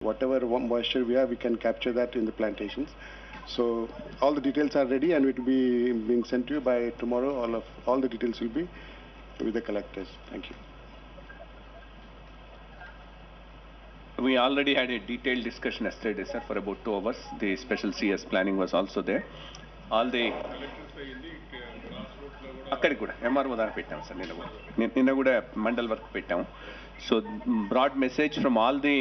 whatever moisture we have, we can capture that in the plantations. So all the details are ready and it will be being sent to you by tomorrow. All the details will be with the collectors. Thank you. We already had a detailed discussion yesterday, sir, for about 2 hours. The special CS planning was also there. All the అక్కడికి కూడా MRO దాకా పెట్టాం sir నిన్న కూడా mandal work పెట్టాం. So broad message from all the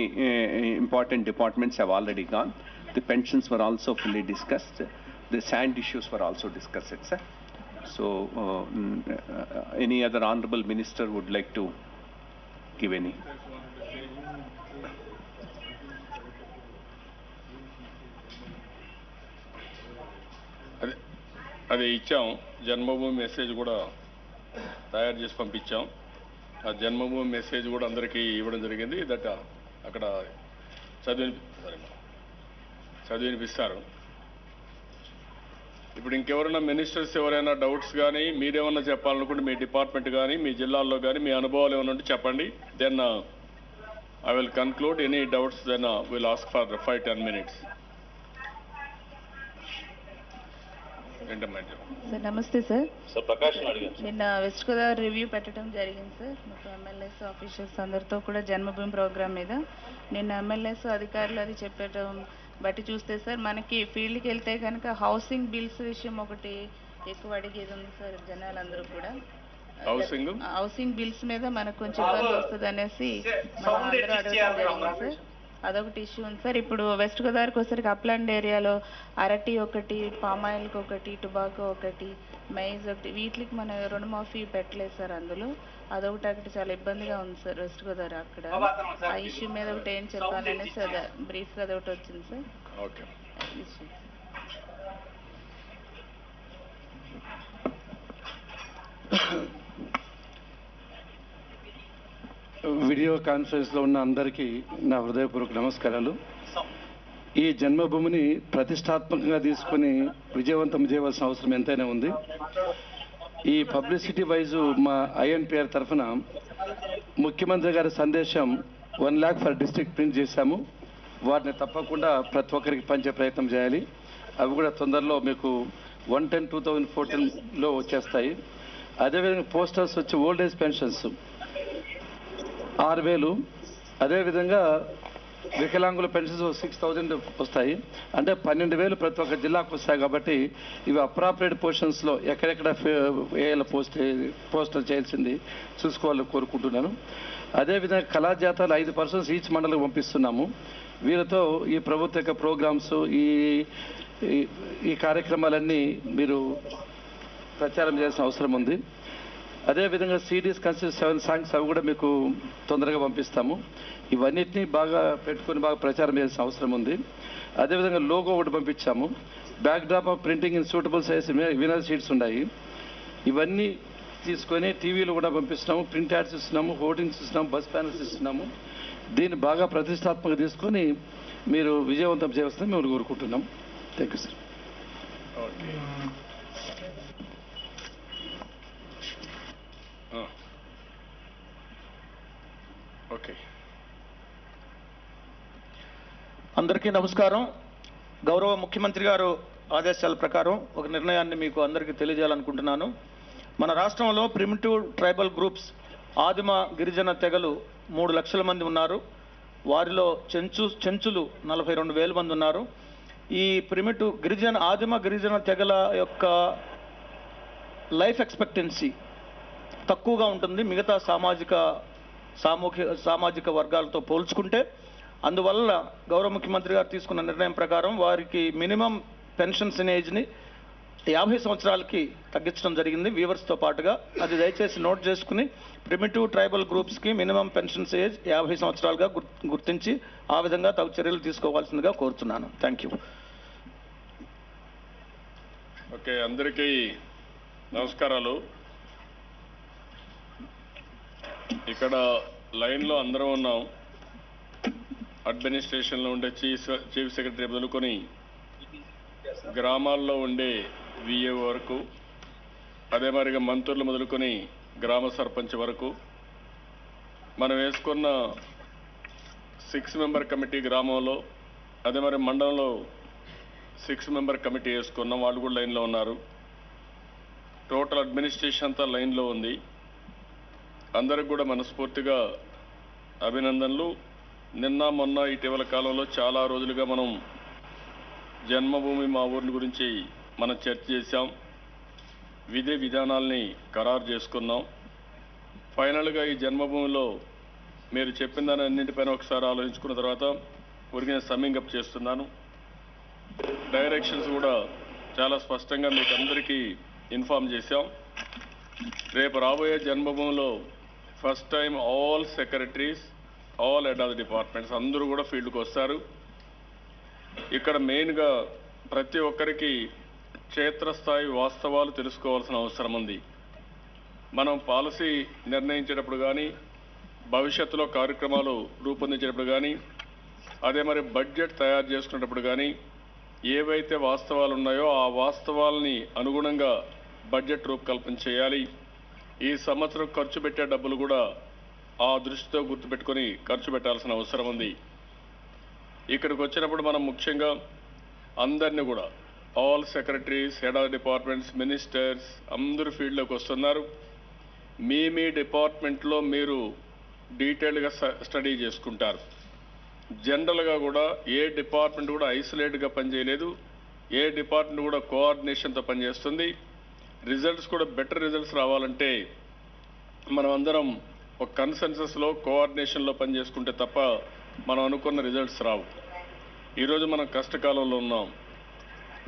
important departments have already gone. The pensions were also fully discussed. The sand issues were also discussed, sir. So any other honorable minister would like to give any? అది ఇచ్చాం. జన్మభూమి message కూడా తయారు చేసి పంపించాం. ఆ జన్మభూమి message కూడా అందరికీ ఇవ్వడం జరిగింది. దట్ అక్కడ చదివినిపిస్తారు. ఇప్పుడు ఇంకెవరైనా మినిస్టర్స్ ఎవరైనా డౌట్స్ కానీ మీరేమన్నా చెప్పాలనుకుంటే మీ డిపార్ట్మెంట్ కానీ మీ జిల్లాల్లో కానీ మీ అనుభవాలు ఏమైనా ఉంటే చెప్పండి. Then I will conclude. Any doubts then will ask for 5-10 minutes. Sir నమస్తే సార్. ప్రకాష్ నిన్న వెస్ట్ గోదావరి రివ్యూ పెట్టడం జరిగింది సార్. మొత్తం ఎమ్మెల్యేస్ ఆఫీషియల్స్ అందరితో కూడా జన్మభూమి ప్రోగ్రామ్ మీద నిన్న ఎమ్మెల్యేస్ అధికారులు అది చెప్పడం బట్టి చూస్తే సార్ మనకి ఫీల్డ్కి వెళ్తే కనుక హౌసింగ్ బిల్స్ విషయం ఒకటి ఎక్కువ అడిగేది ఉంది సార్. జనాలందరూ కూడా హౌసింగ్ బిల్స్ మీద మనకు కొంచెం ఇబ్బంది వస్తుంది అనేసి మనం అందరూ అడగడం జరిగింది సార్. అదొకటి ఇష్యూ ఉంది సార్. ఇప్పుడు వెస్ట్ గోదావరికి వచ్చేసరికి అప్లాండ్ ఏరియాలో అరటి ఒకటి, పామాయిల్కి ఒకటి, టొబాకో ఒకటి, మైజ్ ఒకటి, వీటికి మన రుణమాఫీ పెట్టలేదు సార్. అందులో అదొకటి అక్కడ చాలా ఇబ్బందిగా ఉంది సార్ వెస్ట్ గోదావరి. అక్కడ ఆ ఇష్యూ మీద ఒకటి ఏం చెప్పాలనేసి అదే బ్రీఫ్గా అదొకటి వచ్చింది సార్. వీడియో కాన్ఫరెన్స్లో ఉన్న అందరికీ నా హృదయపూర్వక నమస్కారాలు. ఈ జన్మభూమిని ప్రతిష్టాత్మకంగా తీసుకుని విజయవంతం చేయవలసిన అవసరం ఎంతైనా ఉంది. ఈ పబ్లిసిటీ వైజు మా ఐఎన్పిఆర్ తరఫున ముఖ్యమంత్రి గారి సందేశం 1 lakh ఫర్ డిస్ట్రిక్ట్ ప్రింట్ చేశాము. వాటిని తప్పకుండా ప్రతి ఒక్కరికి పంచే ప్రయత్నం చేయాలి. అవి కూడా తొందరలో మీకు 1/10/2014లో వచ్చేస్తాయి. అదేవిధంగా పోస్టర్స్ వచ్చి ఓల్డ్ ఏజ్ పెన్షన్స్ 6,000, అదేవిధంగా వికలాంగుల పెన్షన్స్ 6,000 వస్తాయి. అంటే 12,000 ప్రతి ఒక్క జిల్లాకు వస్తాయి. కాబట్టి ఇవి అప్రాపరేట్ పోర్షన్స్లో ఎక్కడెక్కడ వేయాల పోస్టర్ చేయాల్సింది చూసుకోవాలని కోరుకుంటున్నాను. అదేవిధంగా కళాజాతాలు 5% ఈచ్ మండలికి పంపిస్తున్నాము. వీరితో ఈ ప్రభుత్వ యొక్క ప్రోగ్రామ్స్ ఈ కార్యక్రమాలన్నీ మీరు ప్రచారం చేయాల్సిన అవసరం ఉంది. అదేవిధంగా సిడీస్ కన్సిస్ట్ 7 సాంగ్స్ అవి కూడా మీకు తొందరగా పంపిస్తాము. ఇవన్నిటినీ బాగా పెట్టుకుని బాగా ప్రచారం చేయాల్సిన అవసరం ఉంది. అదేవిధంగా లోగో ఒకటి పంపించాము. Backdrop of printing in suitable size vinyl sheets ఉన్నాయి. ఇవన్నీ తీసుకొని టీవీలో కూడా పంపిస్తున్నాము, ప్రింట్ యాడ్స్ ఇస్తున్నాము, హోర్డింగ్స్ ఇస్తున్నాము, బస్ ప్యానల్స్ ఇస్తున్నాము. దీన్ని బాగా ప్రతిష్టాత్మకంగా తీసుకొని మీరు విజయవంతం చేయవలసింది మేము కోరుకుంటున్నాం. Thank you sir. ఓకే, అందరికీ నమస్కారం. గౌరవ ముఖ్యమంత్రి గారు ఆదేశాల ప్రకారం ఒక నిర్ణయాన్ని మీకు అందరికీ తెలియజేయాలనుకుంటున్నాను. మన రాష్ట్రంలో ప్రిమిటివ్ ట్రైబల్ గ్రూప్స్ ఆదిమ గిరిజన తెగలు 3 లక్షల మంది ఉన్నారు. వారిలో చెంచులు 42,000 మంది ఉన్నారు. ఈ ప్రిమిటివ్ ఆదిమ గిరిజన తెగల యొక్క లైఫ్ ఎక్స్పెక్టెన్సీ తక్కువగా ఉంటుంది మిగతా సామాజిక వర్గాలతో పోల్చుకుంటే. అందువల్ల గౌరవ ముఖ్యమంత్రి గారు తీసుకున్న నిర్ణయం ప్రకారం వారికి మినిమం పెన్షన్స్ ఏజ్ని 50 సంవత్సరాలకి తగ్గించడం జరిగింది వీవర్స్తో పాటుగా. అది దయచేసి నోట్ చేసుకుని ప్రిమిటివ్ ట్రైబల్ గ్రూప్స్కి మినిమం పెన్షన్స్ ఏజ్ 50 సంవత్సరాలుగా గుర్తించి ఆ విధంగా తగు చర్యలు తీసుకోవాల్సిందిగా కోరుతున్నాను. Thank you. ఓకే, అందరికీ నమస్కారాలు. ఇక్కడ లైన్లో అందరం ఉన్నాం. అడ్మినిస్ట్రేషన్లో ఉండే చీఫ్ సెక్రటరీ మొదలుకొని గ్రామాల్లో ఉండే విఏ వరకు, అదే మరిగా మంత్రులు మొదలుకొని గ్రామ సర్పంచ్ వరకు మనం వేసుకున్న 6 మెంబర్ కమిటీ గ్రామంలో, అదే మరి మండలంలో 6 మెంబర్ కమిటీ వేసుకున్నాం, వాళ్ళు కూడా లైన్లో ఉన్నారు. టోటల్ అడ్మినిస్ట్రేషన్ అంతా లైన్లో ఉంది. అందరికి కూడా మనస్ఫూర్తిగా అభినందనలు. నిన్న మొన్న ఇటీవల కాలంలో చాలా రోజులుగా మనం జన్మభూమి మా ఊర్ల గురించి మనం చర్చ చేశాం, విధి విధానాల్ని ఖరారు చేసుకున్నాం. ఫైనల్గా ఈ జన్మభూమిలో మీరు చెప్పిన దాని అన్నింటిపైన ఒకసారి ఆలోచించుకున్న తర్వాత ఊరికి నేను సమ్మింగ్ అప్ చేస్తున్నాను. డైరెక్షన్స్ కూడా చాలా స్పష్టంగా మీకు అందరికీ ఇన్ఫార్మ్ చేశాం. రేపు రాబోయే జన్మభూమిలో first time all secretaries, all head of the departments అందరూ కూడా ఫీల్డ్కి వస్తారు. ఇక్కడ మెయిన్గా ప్రతి ఒక్కరికి క్షేత్రస్థాయి వాస్తవాలు తెలుసుకోవాల్సిన అవసరం ఉంది. మనం పాలసీ నిర్ణయించేటప్పుడు కానీ, భవిష్యత్తులో కార్యక్రమాలు రూపొందించేటప్పుడు కానీ, అదే మరి బడ్జెట్ తయారు చేసుకునేటప్పుడు కానీ ఏవైతే వాస్తవాలు ఉన్నాయో ఆ వాస్తవాలని అనుగుణంగా బడ్జెట్ రూపకల్పన చేయాలి. ఈ సంవత్సరం ఖర్చు పెట్టే డబ్బులు కూడా ఆ దృష్టితో గుర్తుపెట్టుకొని ఖర్చు పెట్టాల్సిన అవసరం ఉంది. ఇక్కడికి వచ్చినప్పుడు మనం ముఖ్యంగా అందరినీ కూడా all secretaries, head of departments, ministers అందరూ ఫీల్డ్లోకి వస్తున్నారు. మీ డిపార్ట్మెంట్లో మీరు డీటెయిల్గా స్టడీ చేసుకుంటారు. జనరల్గా కూడా ఏ డిపార్ట్మెంట్ కూడా ఐసోలేట్గా పనిచేయలేదు, ఏ డిపార్ట్మెంట్ కూడా కోఆర్డినేషన్తో పనిచేస్తుంది. రిజల్ట్స్ కూడా బెటర్ రిజల్ట్స్ రావాలంటే మనం అందరం ఒక కన్సెన్సస్లో కోఆర్డినేషన్లో పనిచేసుకుంటే తప్ప మనం అనుకున్న రిజల్ట్స్ రావు. ఈరోజు మనం కష్టకాలంలో ఉన్నాం.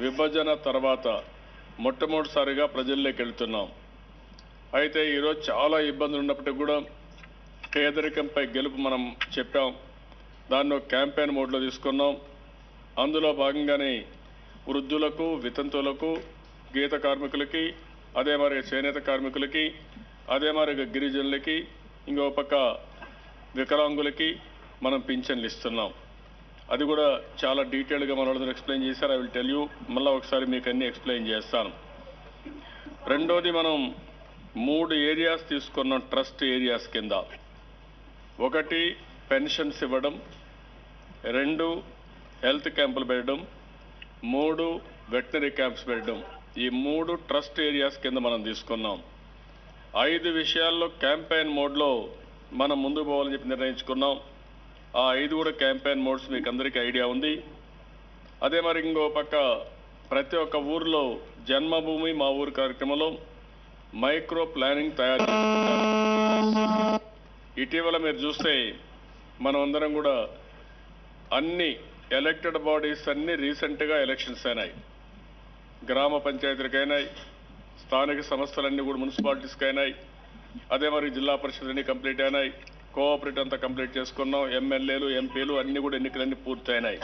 విభజన తర్వాత మొట్టమొదటిసారిగా ప్రజల్లోకి వెళ్తున్నాం. అయితే ఈరోజు చాలా ఇబ్బందులు ఉన్నప్పటికీ కూడా పేదరికంపై గెలుపు మనం చెప్పాం. దాన్ని ఒక క్యాంపెయిన్ మోడ్లో తీసుకున్నాం. అందులో భాగంగానే వృద్ధులకు, వితంతువులకు, గీత కార్మికులకి, అదే మరి చేనేత కార్మికులకి, అదే మరి గిరిజనులకి, ఇంకో పక్క వికలాంగులకి మనం పింఛన్లు ఇస్తున్నాం. అది కూడా చాలా డీటెయిల్గా మన వాళ్ళందరూ ఎక్స్ప్లెయిన్ చేశారు. ఐ విల్ టెల్ యూ, మళ్ళీ ఒకసారి మీకు అన్నీ ఎక్స్ప్లెయిన్ చేస్తాను. రెండోది, మనం 3 ఏరియాస్ తీసుకున్నాం ట్రస్ట్ ఏరియాస్ కింద. 1 పెన్షన్స్ ఇవ్వడం, 2 హెల్త్ క్యాంపులు పెట్టడం, 3 వెటనరీ క్యాంప్స్ పెట్టడం. ఈ 3 ట్రస్ట్ ఏరియాస్ కింద మనం తీసుకున్నాం. 5 విషయాల్లో క్యాంపెయిన్ మోడ్లో మనం ముందుకు పోవాలని చెప్పి నిర్ణయించుకున్నాం. ఆ 5 కూడా క్యాంపెయిన్ మోడ్స్ మీకు అందరికీ ఐడియా ఉంది. అదే మరి ఇంకో పక్క ప్రతి ఒక్క ఊర్లో జన్మభూమి మా ఊరు కార్యక్రమంలో మైక్రో ప్లానింగ్ తయారు చేసుకుంటారు. ఇటీవల మీరు చూస్తే మనం అందరం కూడా అన్ని ఎలక్టెడ్ బాడీస్ అన్ని రీసెంట్గా ఎలక్షన్స్ అయినాయి. గ్రామ పంచాయతీలకైనాయి, స్థానిక సంస్థలన్నీ కూడా మున్సిపాలిటీస్కి అయినాయి, అదే మరి జిల్లా పరిషత్లన్నీ కంప్లీట్ అయినాయి, కోఆపరేటివ్ అంతా కంప్లీట్ చేసుకున్నాం, ఎమ్మెల్యేలు, ఎంపీలు అన్నీ కూడా ఎన్నికలన్నీ పూర్తయినాయి.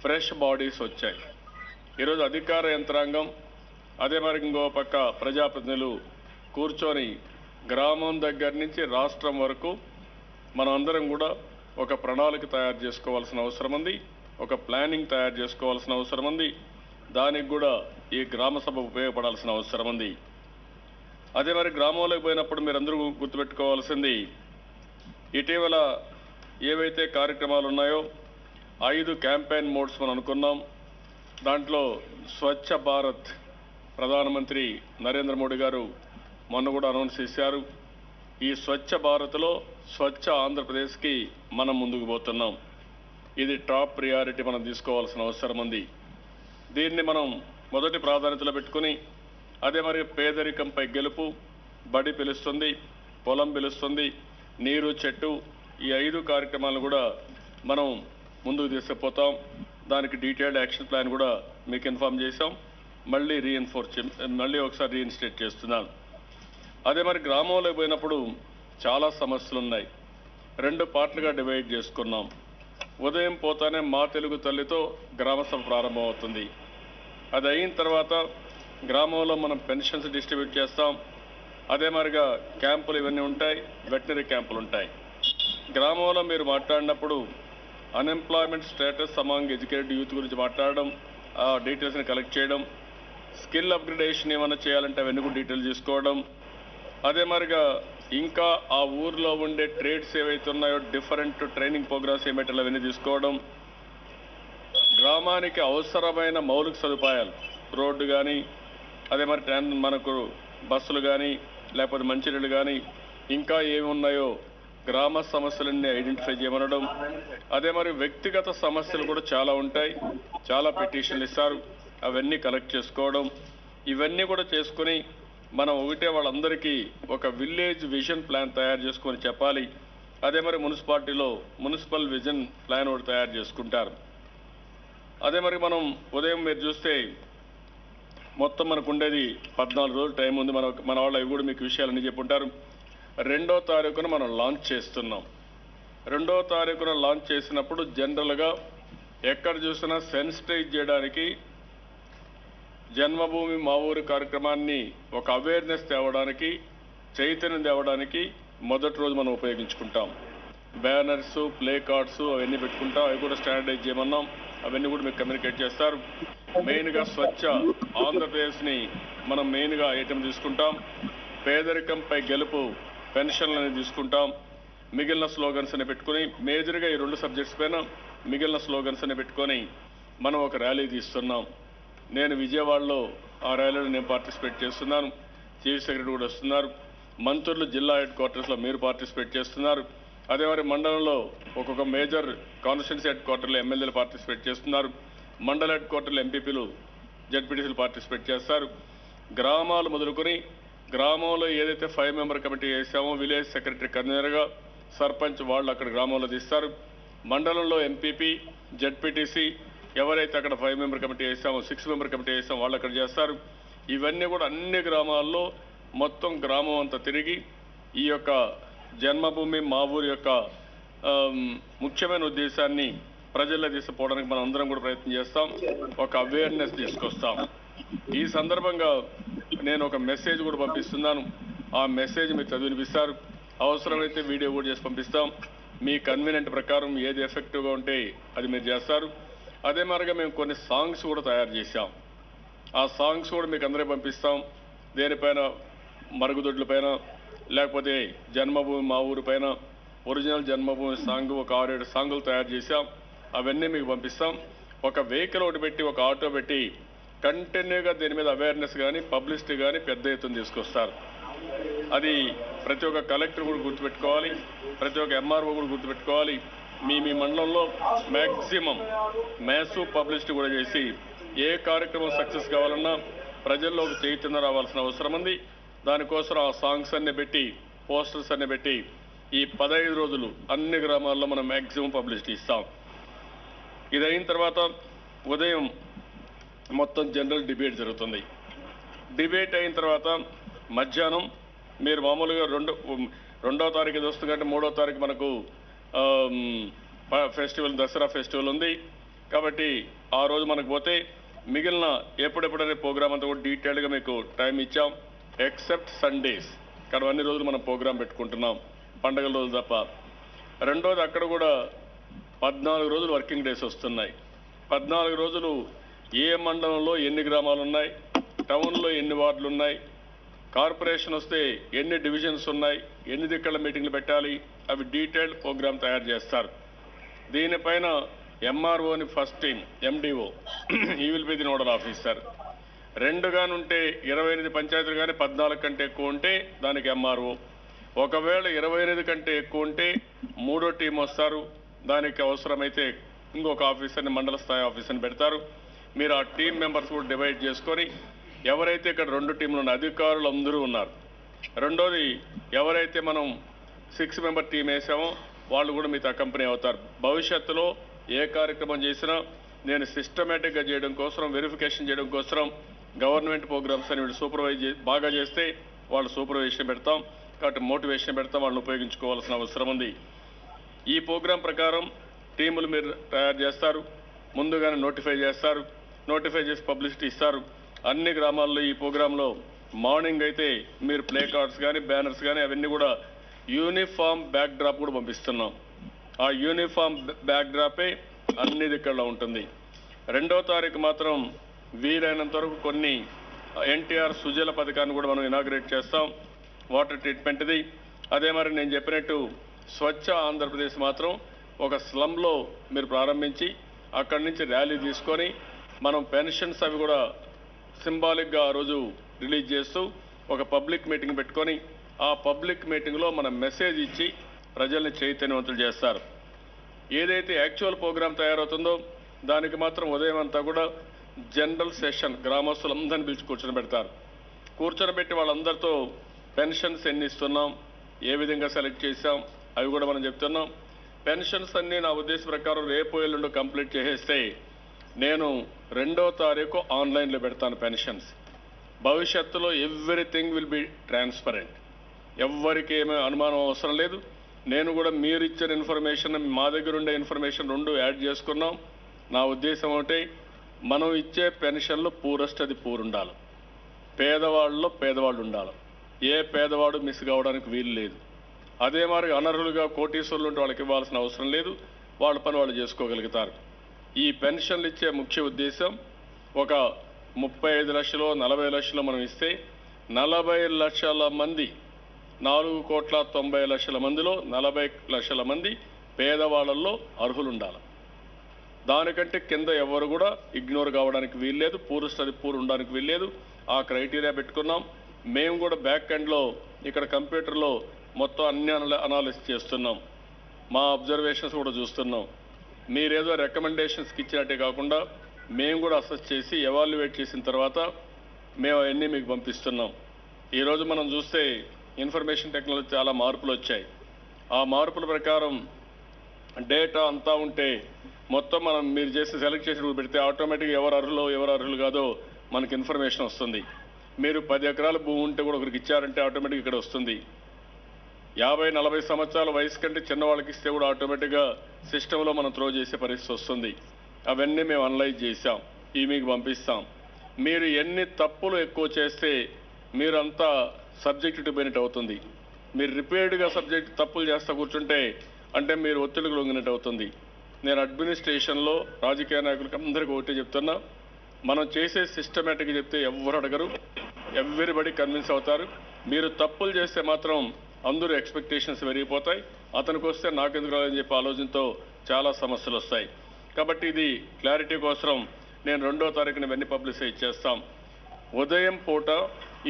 ఫ్రెష్ బాడీస్ వచ్చాయి. ఈరోజు అధికార యంత్రాంగం, అదే మరి ఇంకో పక్క ప్రజాప్రతినిధులు కూర్చొని గ్రామం దగ్గర నుంచి రాష్ట్రం వరకు మనం అందరం కూడా ఒక ప్రణాళిక తయారు చేసుకోవాల్సిన అవసరం ఉంది, ఒక ప్లానింగ్ తయారు చేసుకోవాల్సిన అవసరం ఉంది. దానికి కూడా ఈ గ్రామ సభ ఉపయోగపడాల్సిన అవసరం ఉంది. అదే మరి గ్రామంలోకి పోయినప్పుడు మీరందరూ గుర్తుపెట్టుకోవాల్సింది, ఇటీవల ఏవైతే కార్యక్రమాలు ఉన్నాయో 5 క్యాంపెయిన్ మోడ్స్ మనం అనుకున్నాం. దాంట్లో స్వచ్ఛ భారత్ ప్రధానమంత్రి నరేంద్ర మోడీ గారు మొన్న కూడా అనౌన్స్ చేశారు. ఈ స్వచ్ఛ భారత్లో స్వచ్ఛ ఆంధ్రప్రదేశ్కి మనం ముందుకు పోతున్నాం. ఇది టాప్ ప్రియారిటీ మనం తీసుకోవాల్సిన అవసరం ఉంది. దీన్ని మనం మొదటి ప్రాధాన్యతలో పెట్టుకుని, అదే మరి పేదరికంపై గెలుపు, బడి పిలుస్తుంది, పొలం పిలుస్తుంది, నీరు చెట్టు, ఈ 5 కార్యక్రమాలను కూడా మనం ముందుకు తీసుకుపోతాం. దానికి డీటెయిల్డ్ యాక్షన్ ప్లాన్ కూడా మీకు ఇన్ఫార్మ్ చేశాం. మళ్ళీ ఒకసారి రీఇన్స్టేట్ చేస్తున్నాను. అదే మరి గ్రామంలోకి పోయినప్పుడు చాలా సమస్యలు ఉన్నాయి. 2 పార్ట్లుగా డివైడ్ చేసుకున్నాం. ఉదయం పోతానే మా తెలుగు తల్లితో గ్రామసభ ప్రారంభం అవుతుంది. అది అయిన తర్వాత గ్రామంలో మనం పెన్షన్స్ డిస్ట్రిబ్యూట్ చేస్తాం. అదే మరిగా క్యాంపులు ఇవన్నీ ఉంటాయి, వెటనరీ క్యాంపులు ఉంటాయి. గ్రామంలో మీరు మాట్లాడినప్పుడు unemployment status among educated youth గురించి మాట్లాడడం, ఆ డీటెయిల్స్ని కలెక్ట్ చేయడం, స్కిల్ అప్గ్రేడేషన్ ఏమైనా చేయాలంటే అవన్నీ కూడా డీటెయిల్స్ తీసుకోవడం, అదే మరిగా ఇంకా ఆ ఊర్లో ఉండే ట్రేడ్స్ ఏవైతే ఉన్నాయో డిఫరెంట్ ట్రైనింగ్ ప్రోగ్రామ్స్ ఏమిటో అవన్నీ తీసుకోవడం, గ్రామానికి అవసరమైన మౌలిక సదుపాయాలు రోడ్డు కానీ అదే మరి మనకు బస్సులు కానీ లేకపోతే మంచినీళ్ళు కానీ ఇంకా ఏమి ఉన్నాయో గ్రామ సమస్యలన్నీ ఐడెంటిఫై చేయమనడం, అదే మరి వ్యక్తిగత సమస్యలు కూడా చాలా ఉంటాయి, చాలా పిటిషన్లు ఇస్తారు, అవన్నీ కలెక్ట్ చేసుకోవడం, ఇవన్నీ కూడా చేసుకుని మనం ఒకటే వాళ్ళందరికీ ఒక విలేజ్ విజన్ ప్లాన్ తయారు చేసుకొని చెప్పాలి. అదే మరి మున్సిపాలిటీలో మున్సిపల్ విజన్ ప్లాన్ ఒకటి తయారు చేసుకుంటారు. అదే మరి మనం ఉదయం మీరు చూస్తే మొత్తం మనకు ఉండేది 14 రోజులు టైం ఉంది. మన వాళ్ళు అవి కూడా మీకు విషయాలన్నీ చెప్పుంటారు. 2వ తారీఖున మనం లాంచ్ చేస్తున్నాం. 2వ తారీఖున లాంచ్ చేసినప్పుడు జనరల్గా ఎక్కడ చూసినా సెన్సిటైజ్ చేయడానికి జన్మభూమి మా ఊరు కార్యక్రమాన్ని ఒక అవేర్నెస్ తేవడానికి, చైతన్యం తేవడానికి మొదటి రోజు మనం ఉపయోగించుకుంటాం. బ్యానర్స్, ప్లే కార్డ్స్ అవన్నీ పెట్టుకుంటాం. అవి కూడా స్టాండర్డైజ్ చేయమన్నాం. అవన్నీ కూడా మీకు కమ్యూనికేట్ చేస్తారు. మెయిన్గా స్వచ్ఛ ఆంధ్రప్రదేశ్ని మనం మెయిన్గా ఐటెం తీసుకుంటాం. పేదరికంపై గెలుపు పెన్షన్లని తీసుకుంటాం. మిగిలిన స్లోగన్స్ అని పెట్టుకుని మేజర్గా ఈ 2 సబ్జెక్ట్స్ పైన మిగిలిన స్లోగన్స్ అని పెట్టుకొని మనం ఒక ర్యాలీ తీస్తున్నాం. నేను విజయవాడలో ఆ ర్యాలీలో నేను పార్టిసిపేట్ చేస్తున్నాను. చీఫ్ సెక్రటరీ కూడా వస్తున్నారు. మంత్రులు జిల్లా హెడ్ క్వార్టర్స్లో మీరు పార్టిసిపేట్ చేస్తున్నారు. అదే మరి మండలంలో ఒక్కొక్క మేజర్ కాన్స్టిట్యున్సీ హెడ్ క్వార్టర్లో ఎమ్మెల్యేలు పార్టిసిపేట్ చేస్తున్నారు. మండల హెడ్ క్వార్టర్లో ఎంపీపీలు, జడ్పీటీసీలు పార్టిసిపేట్ చేస్తారు. గ్రామాలు మొదలుకొని గ్రామంలో ఏదైతే 5 మెంబర్ కమిటీ వేసామో విలేజ్ సెక్రటరీ కన్వీనర్గా, సర్పంచ్ వాళ్ళు అక్కడ గ్రామంలో తీస్తారు. మండలంలో ఎంపీపీ, జడ్పీటీసీ ఎవరైతే అక్కడ 5 మెంబర్ కమిటీ వేసామో 6 మెంబర్ కమిటీ వేసామో వాళ్ళు అక్కడ చేస్తారు. ఇవన్నీ కూడా అన్ని గ్రామాల్లో మొత్తం గ్రామం అంతా తిరిగి ఈ యొక్క జన్మభూమి మా ఊరి యొక్క ముఖ్యమైన ఉద్దేశాన్ని ప్రజల్లో తీసుకుపోవడానికి మనం అందరం కూడా ప్రయత్నం చేస్తాం. ఒక అవేర్నెస్ తీసుకొస్తాం. ఈ సందర్భంగా నేను ఒక మెసేజ్ కూడా పంపిస్తున్నాను. ఆ మెసేజ్ మీరు చదివినిపిస్తారు. అవసరమైతే వీడియో కూడా చేసి పంపిస్తాం. మీ కన్వీనియంట్ ప్రకారం ఏది ఎఫెక్టివ్గా ఉంటే అది మీరు చేస్తారు. అదే మాదిరిగా మేము కొన్ని సాంగ్స్ కూడా తయారు చేశాం. ఆ సాంగ్స్ కూడా మీకు అందరికీ పంపిస్తాం. దేనిపైన మరుగుదొడ్ల పైన లేకపోతే జన్మభూమి మా ఊరి పైన ఒరిజినల్ జన్మభూమి సాంగ్ ఒక 6-7 సాంగులు తయారు చేశాం. అవన్నీ మీకు పంపిస్తాం. ఒక వెహికల్ ఒకటి పెట్టి ఒక ఆటో పెట్టి కంటిన్యూగా దీని మీద అవేర్నెస్ కానీ పబ్లిసిటీ కానీ పెద్ద ఎత్తున తీసుకొస్తారు. అది ప్రతి ఒక్క కలెక్టర్ కూడా గుర్తుపెట్టుకోవాలి, ప్రతి ఒక్క ఎంఆర్ఓ కూడా గుర్తుపెట్టుకోవాలి. మీ మండలంలో మ్యాక్సిమం మ్యాసివ్ పబ్లిసిటీ కూడా చేసి ఏ కార్యక్రమం సక్సెస్ కావాలన్నా ప్రజల్లో ఒక చైతన్యం రావాల్సిన అవసరం ఉంది. దానికోసం ఆ సాంగ్స్ అన్ని పెట్టి పోస్టర్స్ అన్ని పెట్టి ఈ 15 రోజులు అన్ని గ్రామాల్లో మనం మ్యాక్సిమం పబ్లిసిటీ ఇస్తాం. ఇది అయిన తర్వాత ఉదయం మొత్తం జనరల్ డిబేట్ జరుగుతుంది. డిబేట్ అయిన తర్వాత మధ్యాహ్నం మీరు మామూలుగా 2వ తారీఖు ఇది వస్తుంది కంటే 3వ తారీఖు మనకు ఫెస్టివల్ దసరా ఫెస్టివల్ ఉంది కాబట్టి ఆ రోజు మనకు పోతే మిగిలిన ఎప్పుడెప్పుడనే ప్రోగ్రామ్ అంతా కూడా డీటెయిల్గా మీకు టైం ఇచ్చాం. ఎక్సెప్ట్ సండేస్ ఇక్కడ అన్ని రోజులు మనం ప్రోగ్రాం పెట్టుకుంటున్నాం, పండగల రోజులు తప్ప. రెండోది అక్కడ కూడా 14 రోజులు వర్కింగ్ డేస్ వస్తున్నాయి. 14 రోజులు ఏ మండలంలో ఎన్ని గ్రామాలు ఉన్నాయి, టౌన్లో ఎన్ని వార్డులు ఉన్నాయి, కార్పొరేషన్ వస్తే ఎన్ని డివిజన్స్ ఉన్నాయి, ఎన్ని దిక్కల మీటింగ్లు పెట్టాలి, అవి డీటెయిల్డ్ ప్రోగ్రామ్ తయారు చేస్తారు. దీనిపైన ఎంఆర్ఓని ఫస్ట్ టీం ఎండిఓ ఈ will be the nodal officer. 2 గానుంటే 28 పంచాయతీలు కానీ 14 కంటే ఎక్కువ ఉంటే దానికి ఎంఆర్ఓ. ఒకవేళ 28 కంటే ఎక్కువ ఉంటే 3వ టీం వస్తారు. దానికి అవసరమైతే ఇంకొక ఆఫీసర్ని మండల స్థాయి ఆఫీసర్ని పెడతారు. మీరు ఆ టీం మెంబర్స్ కూడా డివైడ్ చేసుకొని ఎవరైతే ఇక్కడ 2 టీంలు ఉన్న అధికారులు అందరూ ఉన్నారు. రెండోది ఎవరైతే మనం 6 మెంబర్ టీం వేసామో వాళ్ళు కూడా మీతో కంపెనీ అవుతారు. భవిష్యత్తులో ఏ కార్యక్రమం చేసినా నేను సిస్టమేటిక్గా చేయడం కోసం, వెరిఫికేషన్ చేయడం కోసం గవర్నమెంట్ ప్రోగ్రామ్స్ అని వీళ్ళు సూపర్వైజ్ బాగా చేస్తే వాళ్ళు సూపర్వైజేషన్ పెడతాం. కాబట్టి మోటివేషన్ పెడతాం, వాళ్ళని ఉపయోగించుకోవాల్సిన అవసరం ఉంది. ఈ ప్రోగ్రాం ప్రకారం టీములు మీరు తయారు చేస్తారు, ముందుగానే నోటిఫై చేస్తారు, నోటిఫై చేసి పబ్లిసిటీ ఇస్తారు. అన్ని గ్రామాల్లో ఈ ప్రోగ్రాంలో మార్నింగ్ అయితే మీరు ప్లే కార్డ్స్ కానీ బ్యానర్స్ కానీ అవన్నీ కూడా యూనిఫామ్ బ్యాక్ డ్రాప్ కూడా పంపిస్తున్నాం. ఆ యూనిఫామ్ బ్యాక్ డ్రాపే అన్ని దిక్కల్లో ఉంటుంది. 2వ తారీఖు మాత్రం వీలైనంత వరకు కొన్ని ఎన్టీఆర్ సుజల పథకాన్ని కూడా మనం ఇనాగ్రేట్ చేస్తాం. వాటర్ ట్రీట్మెంట్ది అదే మరి నేను చెప్పినట్టు స్వచ్ఛ ఆంధ్రప్రదేశ్ మాత్రం ఒక స్లమ్లో మీరు ప్రారంభించి అక్కడి నుంచి ర్యాలీ తీసుకొని మనం పెన్షన్స్ అవి కూడా సింబాలిక్గా ఆ రోజు రిలీజ్ చేస్తూ ఒక పబ్లిక్ మీటింగ్ పెట్టుకొని ఆ పబ్లిక్ మీటింగ్లో మనం మెసేజ్ ఇచ్చి ప్రజల్ని చైతన్యవంతులు చేస్తారు. ఏదైతే యాక్చువల్ ప్రోగ్రాం తయారవుతుందో దానికి మాత్రం ఉదయం అంతా కూడా జనరల్ సెషన్ గ్రామస్తులందరినీ పిలిచి కూర్చొని పెడతారు. కూర్చొని పెట్టి వాళ్ళందరితో పెన్షన్స్ ఎన్ని ఇస్తున్నాం, ఏ విధంగా సెలెక్ట్ చేశాం అవి కూడా మనం చెప్తున్నాం. పెన్షన్స్ అన్నీ నా ఉద్దేశం ప్రకారం రేపు ఎల్లుండి కంప్లీట్ చేసేస్తే నేను 2వ తారీఖు ఆన్లైన్లో పెడతాను పెన్షన్స్. భవిష్యత్తులో ఎవ్రీథింగ్ విల్ బి ట్రాన్స్పరెంట్. ఎవ్వరికి ఏమీ అనుమానం అవసరం లేదు. నేను కూడా మీరు ఇచ్చిన ఇన్ఫర్మేషన్ మా దగ్గర ఉండే ఇన్ఫర్మేషన్ 2 యాడ్ చేసుకున్నాం. నా ఉద్దేశం ఒకటి, మనం ఇచ్చే పెన్షన్లు పూరెస్ట్ అది పూర్ ఉండాలి, పేదవాళ్ళలో పేదవాళ్ళు ఉండాలి. ఏ పేదవాడు మిస్ కావడానికి వీలు లేదు. అదే మరి అనర్హులుగా కోటీశ్వరులు ఉంటే వాళ్ళకి ఇవ్వాల్సిన అవసరం లేదు, వాళ్ళ పని వాళ్ళు చేసుకోగలుగుతారు. ఈ పెన్షన్లు ఇచ్చే ముఖ్య ఉద్దేశం ఒక 35 లక్షలు 40 లక్షలు మనం ఇస్తే 40 లక్షల మంది 4,90,00,000 మందిలో 40 లక్షల మంది పేదవాళ్ళల్లో అర్హులు ఉండాలి. దానికంటే కింద ఎవరు కూడా ఇగ్నోర్ కావడానికి వీల్లేదు, పూర్ ఉండడానికి వీల్లేదు. ఆ క్రైటీరియా పెట్టుకున్నాం. మేము కూడా బ్యాక్ ఎండ్లో ఇక్కడ కంప్యూటర్లో మొత్తం అన్ని అనాలిసిస్ చేస్తున్నాం. మా అబ్జర్వేషన్స్ కూడా చూస్తున్నాం. మీరేదో రికమెండేషన్స్కి ఇచ్చినట్టే కాకుండా మేము కూడా అసెస్ చేసి ఎవాల్యుయేట్ చేసిన తర్వాత మేము అవన్నీ మీకు పంపిస్తున్నాం. ఈరోజు మనం చూస్తే ఇన్ఫర్మేషన్ టెక్నాలజీ చాలా మార్పులు వచ్చాయి. ఆ మార్పుల ప్రకారం డేటా అంతా ఉంటే మొత్తం మనం మీరు చేసి సెలెక్ట్ చేసి పెడితే ఆటోమేటిక్గా ఎవరు అర్హులు కాదో మనకి ఇన్ఫర్మేషన్ వస్తుంది. మీరు 10 ఎకరాల భూమి ఉంటే కూడా ఒకరికి ఇచ్చారంటే ఆటోమేటిక్గా ఇక్కడ వస్తుంది. 50-40 సంవత్సరాల వయసు కంటే చిన్న వాళ్ళకి ఇస్తే కూడా ఆటోమేటిక్గా సిస్టంలో మనం త్రో చేసే పరిస్థితి వస్తుంది. అవన్నీ మేము అనలైజ్ చేశాం, ఇవి మీకు పంపిస్తాం. మీరు ఎన్ని తప్పులు ఎక్కువ చేస్తే మీరంతా సబ్జెక్ట్ డిపెండెంట్ అవుతుంది. మీరు రిపీటెడ్గా తప్పులు చేస్తూ కూర్చుంటే అంటే మీరు ఒత్తిడికి లొంగినట్టు అవుతుంది. నేను అడ్మినిస్ట్రేషన్లో రాజకీయ నాయకులకి అందరికీ ఒకటి చెప్తున్నా, మనం చేసే సిస్టమేటిక్గా చెప్తే ఎవరు అడగరు, ఎవ్రీబడి కన్విన్స్ అవుతారు. మీరు తప్పులు చేస్తే మాత్రం అందరూ ఎక్స్పెక్టేషన్స్ పెరిగిపోతాయి. అతనికి వస్తే నాకెందుకు రాదని చెప్పి ఆలోచనతో చాలా సమస్యలు వస్తాయి. కాబట్టి ఇది క్లారిటీ కోసం నేను 2వ తారీఖున ఇవన్నీ పబ్లిసైజ్ చేస్తాం. ఉదయం పూట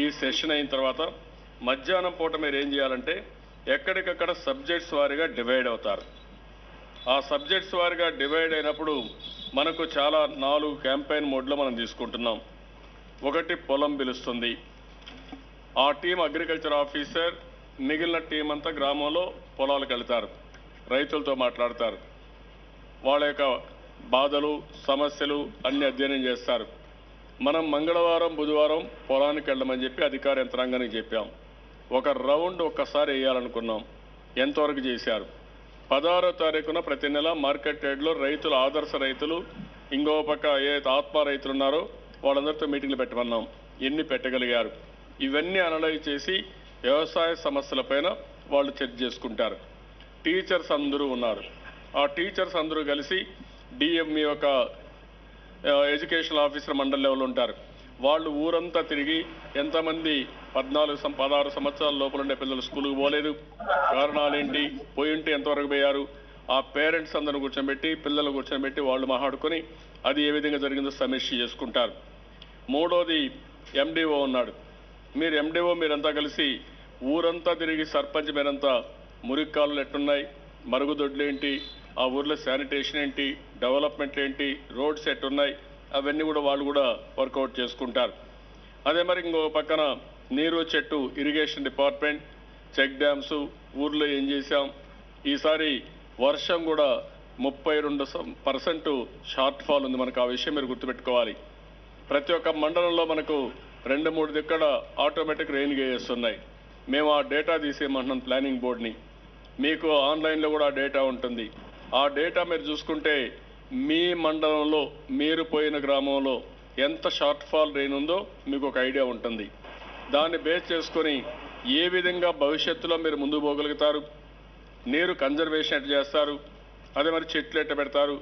ఈ సెషన్ అయిన తర్వాత మధ్యాహ్నం పూట మీరు ఏం చేయాలంటే ఎక్కడికక్కడ సబ్జెక్ట్స్ వారీగా డివైడ్ అవుతారు. ఆ సబ్జెక్ట్స్ వారీగా డివైడ్ అయినప్పుడు మనకు చాలా 4 క్యాంపెయిన్ మోడ్లో మనం తీసుకుంటున్నాం. ఒకటి పొలం పిలుస్తుంది. ఆ టీం అగ్రికల్చర్ ఆఫీసర్ మిగిలిన టీం అంతా గ్రామంలో పొలాలకు వెళ్తారు, రైతులతో మాట్లాడతారు, వాళ్ళ యొక్క బాధలు సమస్యలు అన్ని అధ్యయనం చేస్తారు. మనం మంగళవారం బుధవారం పొలానికి వెళ్ళమని చెప్పి అధికార యంత్రాంగానికి చెప్పాం. ఒక రౌండ్ ఒక్కసారి వేయాలనుకున్నాం. ఎంతవరకు చేశారు? 16వ తారీఖున ప్రతి నెల మార్కెట్ యార్డ్లో రైతులు, ఆదర్శ రైతులు, ఇంకో పక్క ఏ ఆత్మ రైతులు ఉన్నారో వాళ్ళందరితో మీటింగ్లు పెట్టమన్నాం. ఎన్ని పెట్టగలిగారు? ఇవన్నీ అనలైజ్ చేసి వ్యవసాయ సమస్యలపైన వాళ్ళు చర్చ చేసుకుంటారు. టీచర్స్ అందరూ ఉన్నారు. ఆ టీచర్స్ అందరూ కలిసి డిఎంఈ యొక్క ఎడ్యుకేషనల్ ఆఫీసర్ మండల్ లెవెల్ ఉంటారు. వాళ్ళు ఊరంతా తిరిగి ఎంతమంది 16 సంవత్సరాల లోపల ఉండే పిల్లలు స్కూల్కి పోలేదు, కారణాలేంటి, పోయి ఉంటే ఎంతవరకు పోయారు, ఆ పేరెంట్స్ అందరూ కూర్చోబెట్టి పిల్లలు కూర్చోబెట్టి వాళ్ళు మాట్లాడుకొని అది ఏ విధంగా జరిగిందో సమీక్ష చేసుకుంటారు. 3వది ఎండిఓ ఉన్నాడు. మీరు ఎండిఓ మీరంతా కలిసి ఊరంతా తిరిగి సర్పంచ్ మీరంతా మురిక్కాలు ఎట్టున్నాయి, మరుగుదొడ్లు ఏంటి, ఆ ఊర్లో శానిటేషన్ ఏంటి, డెవలప్మెంట్ ఏంటి, రోడ్స్ ఎట్టున్నాయి, అవన్నీ కూడా వాళ్ళు కూడా వర్కౌట్ చేసుకుంటారు. అదే మరి ఇంకో పక్కన నీరు చెట్టు ఇరిగేషన్ డిపార్ట్మెంట్, చెక్ డ్యామ్స్, ఊర్లో ఏం చేశాం, ఈసారి వర్షం కూడా 32% షార్ట్ ఫాల్ ఉంది మనకు. ఆ విషయం మీరు గుర్తుపెట్టుకోవాలి. ప్రతి ఒక్క మండలంలో మనకు 2-3 దిక్కడ ఆటోమేటిక్ రెయిన్ గేజెస్ ఉన్నాయి. మేము ఆ డేటా తీసేయమంటున్నాం ప్లానింగ్ బోర్డ్ని. మీకు ఆన్లైన్లో కూడా ఆ డేటా ఉంటుంది. ఆ డేటా మీరు చూసుకుంటే మీ మండలంలో మీరు పోయిన గ్రామంలో ఎంత షార్ట్ ఫాల్ రెయిన్ ఉందో మీకు ఒక ఐడియా ఉంటుంది. దాన్ని బేస్ చేసుకొని ఏ విధంగా భవిష్యత్తులో మీరు ముందుకు పోగలుగుతారు, నీరు కన్జర్వేషన్ ఎట్లా చేస్తారు, అదే మరి చెట్లు ఎట్ట పెడతారు,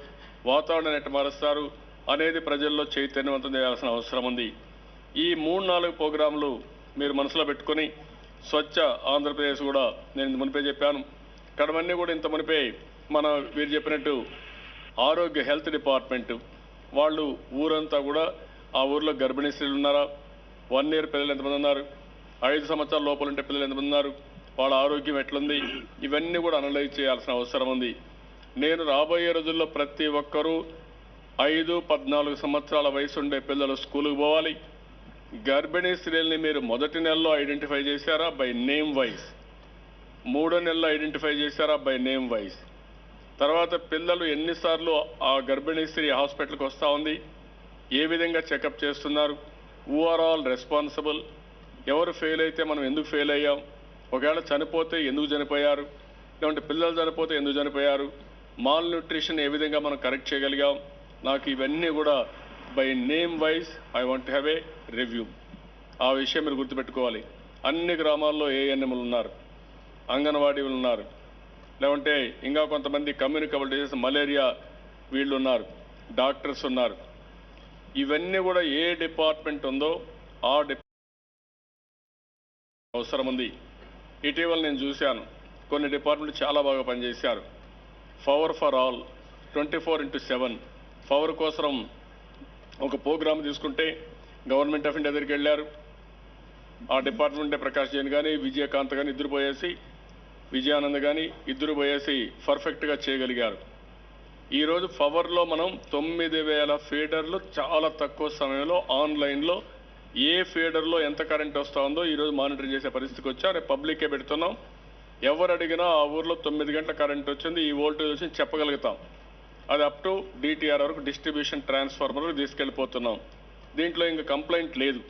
వాతావరణం ఎట్ట మారుస్తారు అనేది ప్రజల్లో చైతన్యవంతం చేయాల్సిన అవసరం ఉంది. ఈ 3-4 ప్రోగ్రాంలు మీరు మనసులో పెట్టుకొని స్వచ్ఛ ఆంధ్రప్రదేశ్ కూడా నేను ఇంత మునిపే చెప్పాను. కడమన్నీ కూడా ఇంత మునిపే వీరు చెప్పినట్టు ఆరోగ్య హెల్త్ డిపార్ట్మెంట్ వాళ్ళు ఊరంతా కూడా ఆ ఊర్లో గర్భిణీ స్త్రీలు ఉన్నారా, 1 year పిల్లలు ఎంతమంది ఉన్నారు, 5 సంవత్సరాల లోపల ఉంటే పిల్లలు ఎంతమంది ఉన్నారు, వాళ్ళ ఆరోగ్యం ఎట్లుంది, ఇవన్నీ కూడా అనలైజ్ చేయాల్సిన అవసరం ఉంది. నేను రాబోయే రోజుల్లో ప్రతి ఒక్కరూ 5-14 సంవత్సరాల వయసు ఉండే పిల్లలు స్కూలుకు పోవాలి. గర్భిణీ స్త్రీల్ని మీరు మొదటి నెలలో ఐడెంటిఫై చేశారా బై నేమ్ వైజ్, 3వ నెలలో ఐడెంటిఫై చేశారా బై నేమ్ వైజ్, తర్వాత పిల్లలు ఎన్నిసార్లు ఆ గర్భిణీ స్త్రీ హాస్పిటల్కి వస్తూ ఉంది, ఏ విధంగా చెకప్ చేస్తున్నారు, ఓవరాల్ రెస్పాన్సిబుల్, ఎవరు ఫెయిల్ అయితే మనం ఎందుకు ఫెయిల్ అయ్యాం, ఒకవేళ చనిపోతే ఎందుకు చనిపోయారు, లేదంటే పిల్లలు చనిపోతే ఎందుకు చనిపోయారు, మాల్ న్యూట్రిషన్ ఏ విధంగా మనం కరెక్ట్ చేయగలిగాం, నాకు ఇవన్నీ కూడా by name wise I want to have a review. ఆ విషయం మీరు గుర్తుపెట్టుకోవాలి. అన్ని గ్రామాల్లో ఏఎన్ఎంలు ఉన్నారు, అంగన్వాడీలు ఉన్నారు, లేకుంటే ఇంకా కొంతమంది కమ్యూనికబుల్ డిసీజ్ మలేరియా వీళ్ళు ఉన్నారు, డాక్టర్స్ ఉన్నారు. ఇవన్నీ కూడా ఏ డిపార్ట్మెంట్ ఉందో ఆ అవసరం ఉంది. ఇటీవల నేను చూశాను కొన్ని డిపార్ట్మెంట్లు చాలా బాగా పనిచేశారు. పవర్ ఫర్ ఆల్ 24/7 పవర్ కోసం ఒక ప్రోగ్రామ్ తీసుకుంటే గవర్నమెంట్ ఆఫ్ ఇండియా దగ్గరికి వెళ్ళారు. ఆ డిపార్ట్మెంటే ప్రకాష్ జైన్ కానీ విజయకాంత్ కానీ ఇద్దరు పోయేసి, విజయానంద్ కానీ ఇద్దరు పోయేసి పర్ఫెక్ట్గా చేయగలిగారు. ఈరోజు పవర్లో మనం 9,000 ఫీడర్లు చాలా తక్కువ సమయంలో ఆన్లైన్లో ఏ ఫీడర్లో ఎంత కరెంట్ వస్తూ ఉందో ఈరోజు మానిటర్ చేసే పరిస్థితికి వచ్చా. రేపు పబ్లికే పెడుతున్నాం. ఎవరు అడిగినా ఆ ఊర్లో 9 గంటల కరెంట్ వచ్చింది, ఈ వోల్టేజ్ వచ్చింది చెప్పగలుగుతాం. అది అప్ టు డిటిఆర్ వరకు డిస్ట్రిబ్యూషన్ ట్రాన్స్ఫార్మర్ తీసుకెళ్ళిపోతున్నాం. దీంట్లో ఇంకా కంప్లైంట్ లేదు.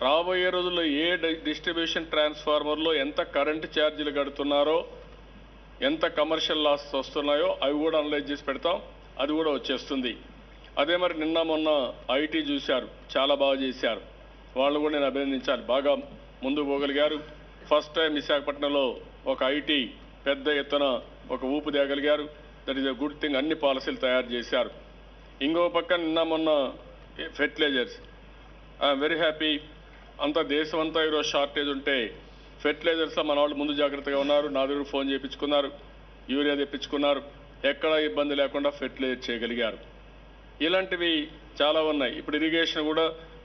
రాబోయే రోజుల్లో ఏ డిస్ట్రిబ్యూషన్ ట్రాన్స్ఫార్మర్లో ఎంత కరెంటు ఛార్జీలు కడుతున్నారో, ఎంత కమర్షియల్ లాస్ వస్తున్నాయో అవి కూడా అనలైజ్ చేసి పెడతాం. అది కూడా వచ్చేస్తుంది. అదే మరి నిన్న మొన్న ఐటీ చూశారు, చాలా బాగా చేశారు. వాళ్ళు కూడా నేను అభినందించాలి, బాగా ముందుకు పోగలిగారు. ఫస్ట్ టైం విశాఖపట్నంలో ఒక ఐటీ పెద్ద ఎత్తున ఒక ఊపు తేగలిగారు. That is a good thing. అన్ని పాలసీలు తయారు చేశారు. ఇంకో పక్క నిన్న మొన్న ఫెర్టిలైజర్స్, ఐఎమ్ వెరీ హ్యాపీ. అంతా దేశం అంతా ఈరోజు షార్టేజ్ ఉంటే ఫెర్టిలైజర్స్లో మన వాళ్ళు ముందు జాగ్రత్తగా ఉన్నారు. నా దగ్గర ఫోన్ చేయించుకున్నారు, యూరియా తెప్పించుకున్నారు, ఎక్కడా ఇబ్బంది లేకుండా ఫెర్టిలైజర్ చేయగలిగారు. ఇలాంటివి చాలా ఉన్నాయి. ఇప్పుడు ఇరిగేషన్ కూడా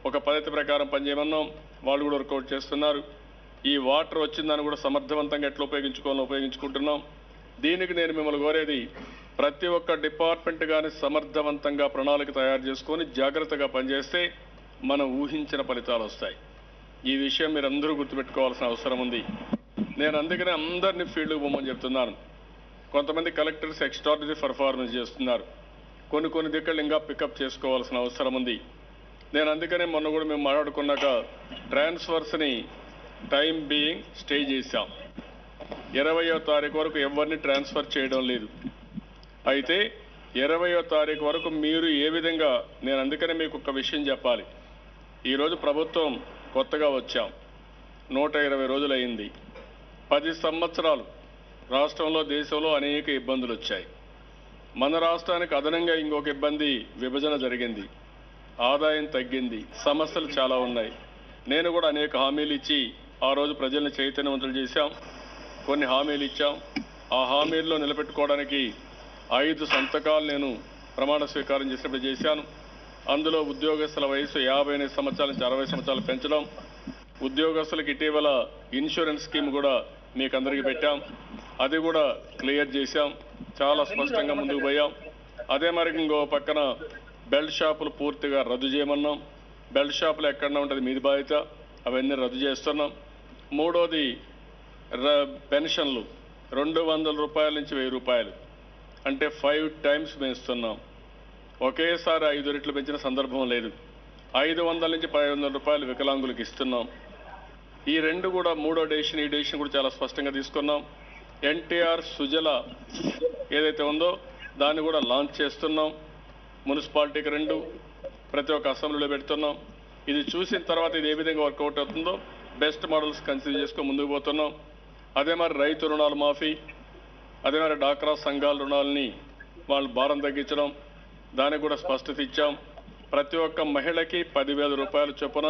ఒక పద్ధతి ప్రకారం పనిచేయమన్నాం, వాళ్ళు కూడా వర్కౌట్ చేస్తున్నారు. ఈ వాటర్ వచ్చిందని కూడా సమర్థవంతంగా ఎట్లా ఉపయోగించుకోవాలో ఉపయోగించుకుంటున్నాం. దీనికి నేను మిమ్మల్ని కోరేది, ప్రతి ఒక్క డిపార్ట్మెంట్ కానీ సమర్థవంతంగా ప్రణాళిక తయారు చేసుకొని జాగ్రత్తగా పనిచేస్తే మనం ఊహించిన ఫలితాలు వస్తాయి. ఈ విషయం మీరు అందరూ గుర్తుపెట్టుకోవాల్సిన అవసరం ఉంది. నేను అందుకనే అందరినీ ఫీల్డ్కి పోమని చెప్తున్నాను. కొంతమంది కలెక్టర్స్ ఎక్స్ట్రాడినరీ పర్ఫార్మెన్స్ చేస్తున్నారు, కొన్ని దిక్కులు ఇంకా పికప్ చేసుకోవాల్సిన అవసరం ఉంది. నేను అందుకనే మొన్న కూడా మేము మాట్లాడుకున్నాక ట్రాన్స్ఫర్స్ని టైం బీయింగ్ స్టే చేశాం. 20వ తారీఖు వరకు ఎవరిని ట్రాన్స్ఫర్ చేయడం లేదు. అయితే 20వ తారీఖు వరకు మీరు ఏ విధంగా, నేను అందుకనే మీకు ఒక విషయం చెప్పాలి. ఈరోజు ప్రభుత్వం కొత్తగా వచ్చాం, 120 రోజులు అయింది. 10 సంవత్సరాలు రాష్ట్రంలో దేశంలో అనేక ఇబ్బందులు వచ్చాయి. మన రాష్ట్రానికి అదనంగా ఇంకొక ఇబ్బంది, విభజన జరిగింది, ఆదాయం తగ్గింది, సమస్యలు చాలా ఉన్నాయి. నేను కూడా అనేక హామీలు ఇచ్చి ఆ రోజు ప్రజల్ని చైతన్యవంతులు చేశాం. కొన్ని హామీలు ఇచ్చాం. ఆ హామీల్లో నిలబెట్టుకోవడానికి 5 సంతకాలు నేను ప్రమాణ స్వీకారం చేసినప్పుడు చేశాను. అందులో ఉద్యోగస్తుల వయసు 58 సంవత్సరాల నుంచి 60 సంవత్సరాలు పెంచడం, ఉద్యోగస్తులకు ఇటీవల ఇన్సూరెన్స్ స్కీమ్ కూడా మీకు అందరికీ పెట్టాం, అది కూడా క్లియర్ చేశాం. చాలా స్పష్టంగా ముందుకు పోయాం. అదే మరి ఇంకో పక్కన బెల్ట్ షాపులు పూర్తిగా రద్దు చేయమన్నాం. బెల్ట్ షాపులు ఎక్కడన్నా ఉంటుంది మీది బాధ్యత, అవన్నీ రద్దు చేస్తున్నాం. మూడోది పెన్షన్లు 200 రూపాయల నుంచి 1000 రూపాయలు, అంటే 5 times పెంచుతున్నాం. ఒకేసారి 5 రెట్లు పెంచిన సందర్భం లేదు. 500 నుంచి 500 రూపాయలు వికలాంగులకు ఇస్తున్నాం. ఈ రెండు కూడా మూడో డెసిషన్, ఈ డెసిషన్ కూడా చాలా స్పష్టంగా తీసుకున్నాం. ఎన్టీఆర్ సుజల ఏదైతే ఉందో దాన్ని కూడా లాంచ్ చేస్తున్నాం. మున్సిపాలిటీకి 2 ప్రతి ఒక్క అసెంబ్లీలో పెడుతున్నాం. ఇది చూసిన తర్వాత ఇది ఏ విధంగా వర్కౌట్ అవుతుందో బెస్ట్ మోడల్స్ కన్సిడర్ చేసుకొని ముందుకు పోతున్నాం. అదే మరి రైతు రుణాలు మాఫీ, అదే మరి డాక్రా సంఘాల రుణాలని వాళ్ళు భారం తగ్గించడం, దానికి కూడా స్పష్టత ఇచ్చాం. ప్రతి ఒక్క మహిళకి 10,000 రూపాయలు చొప్పున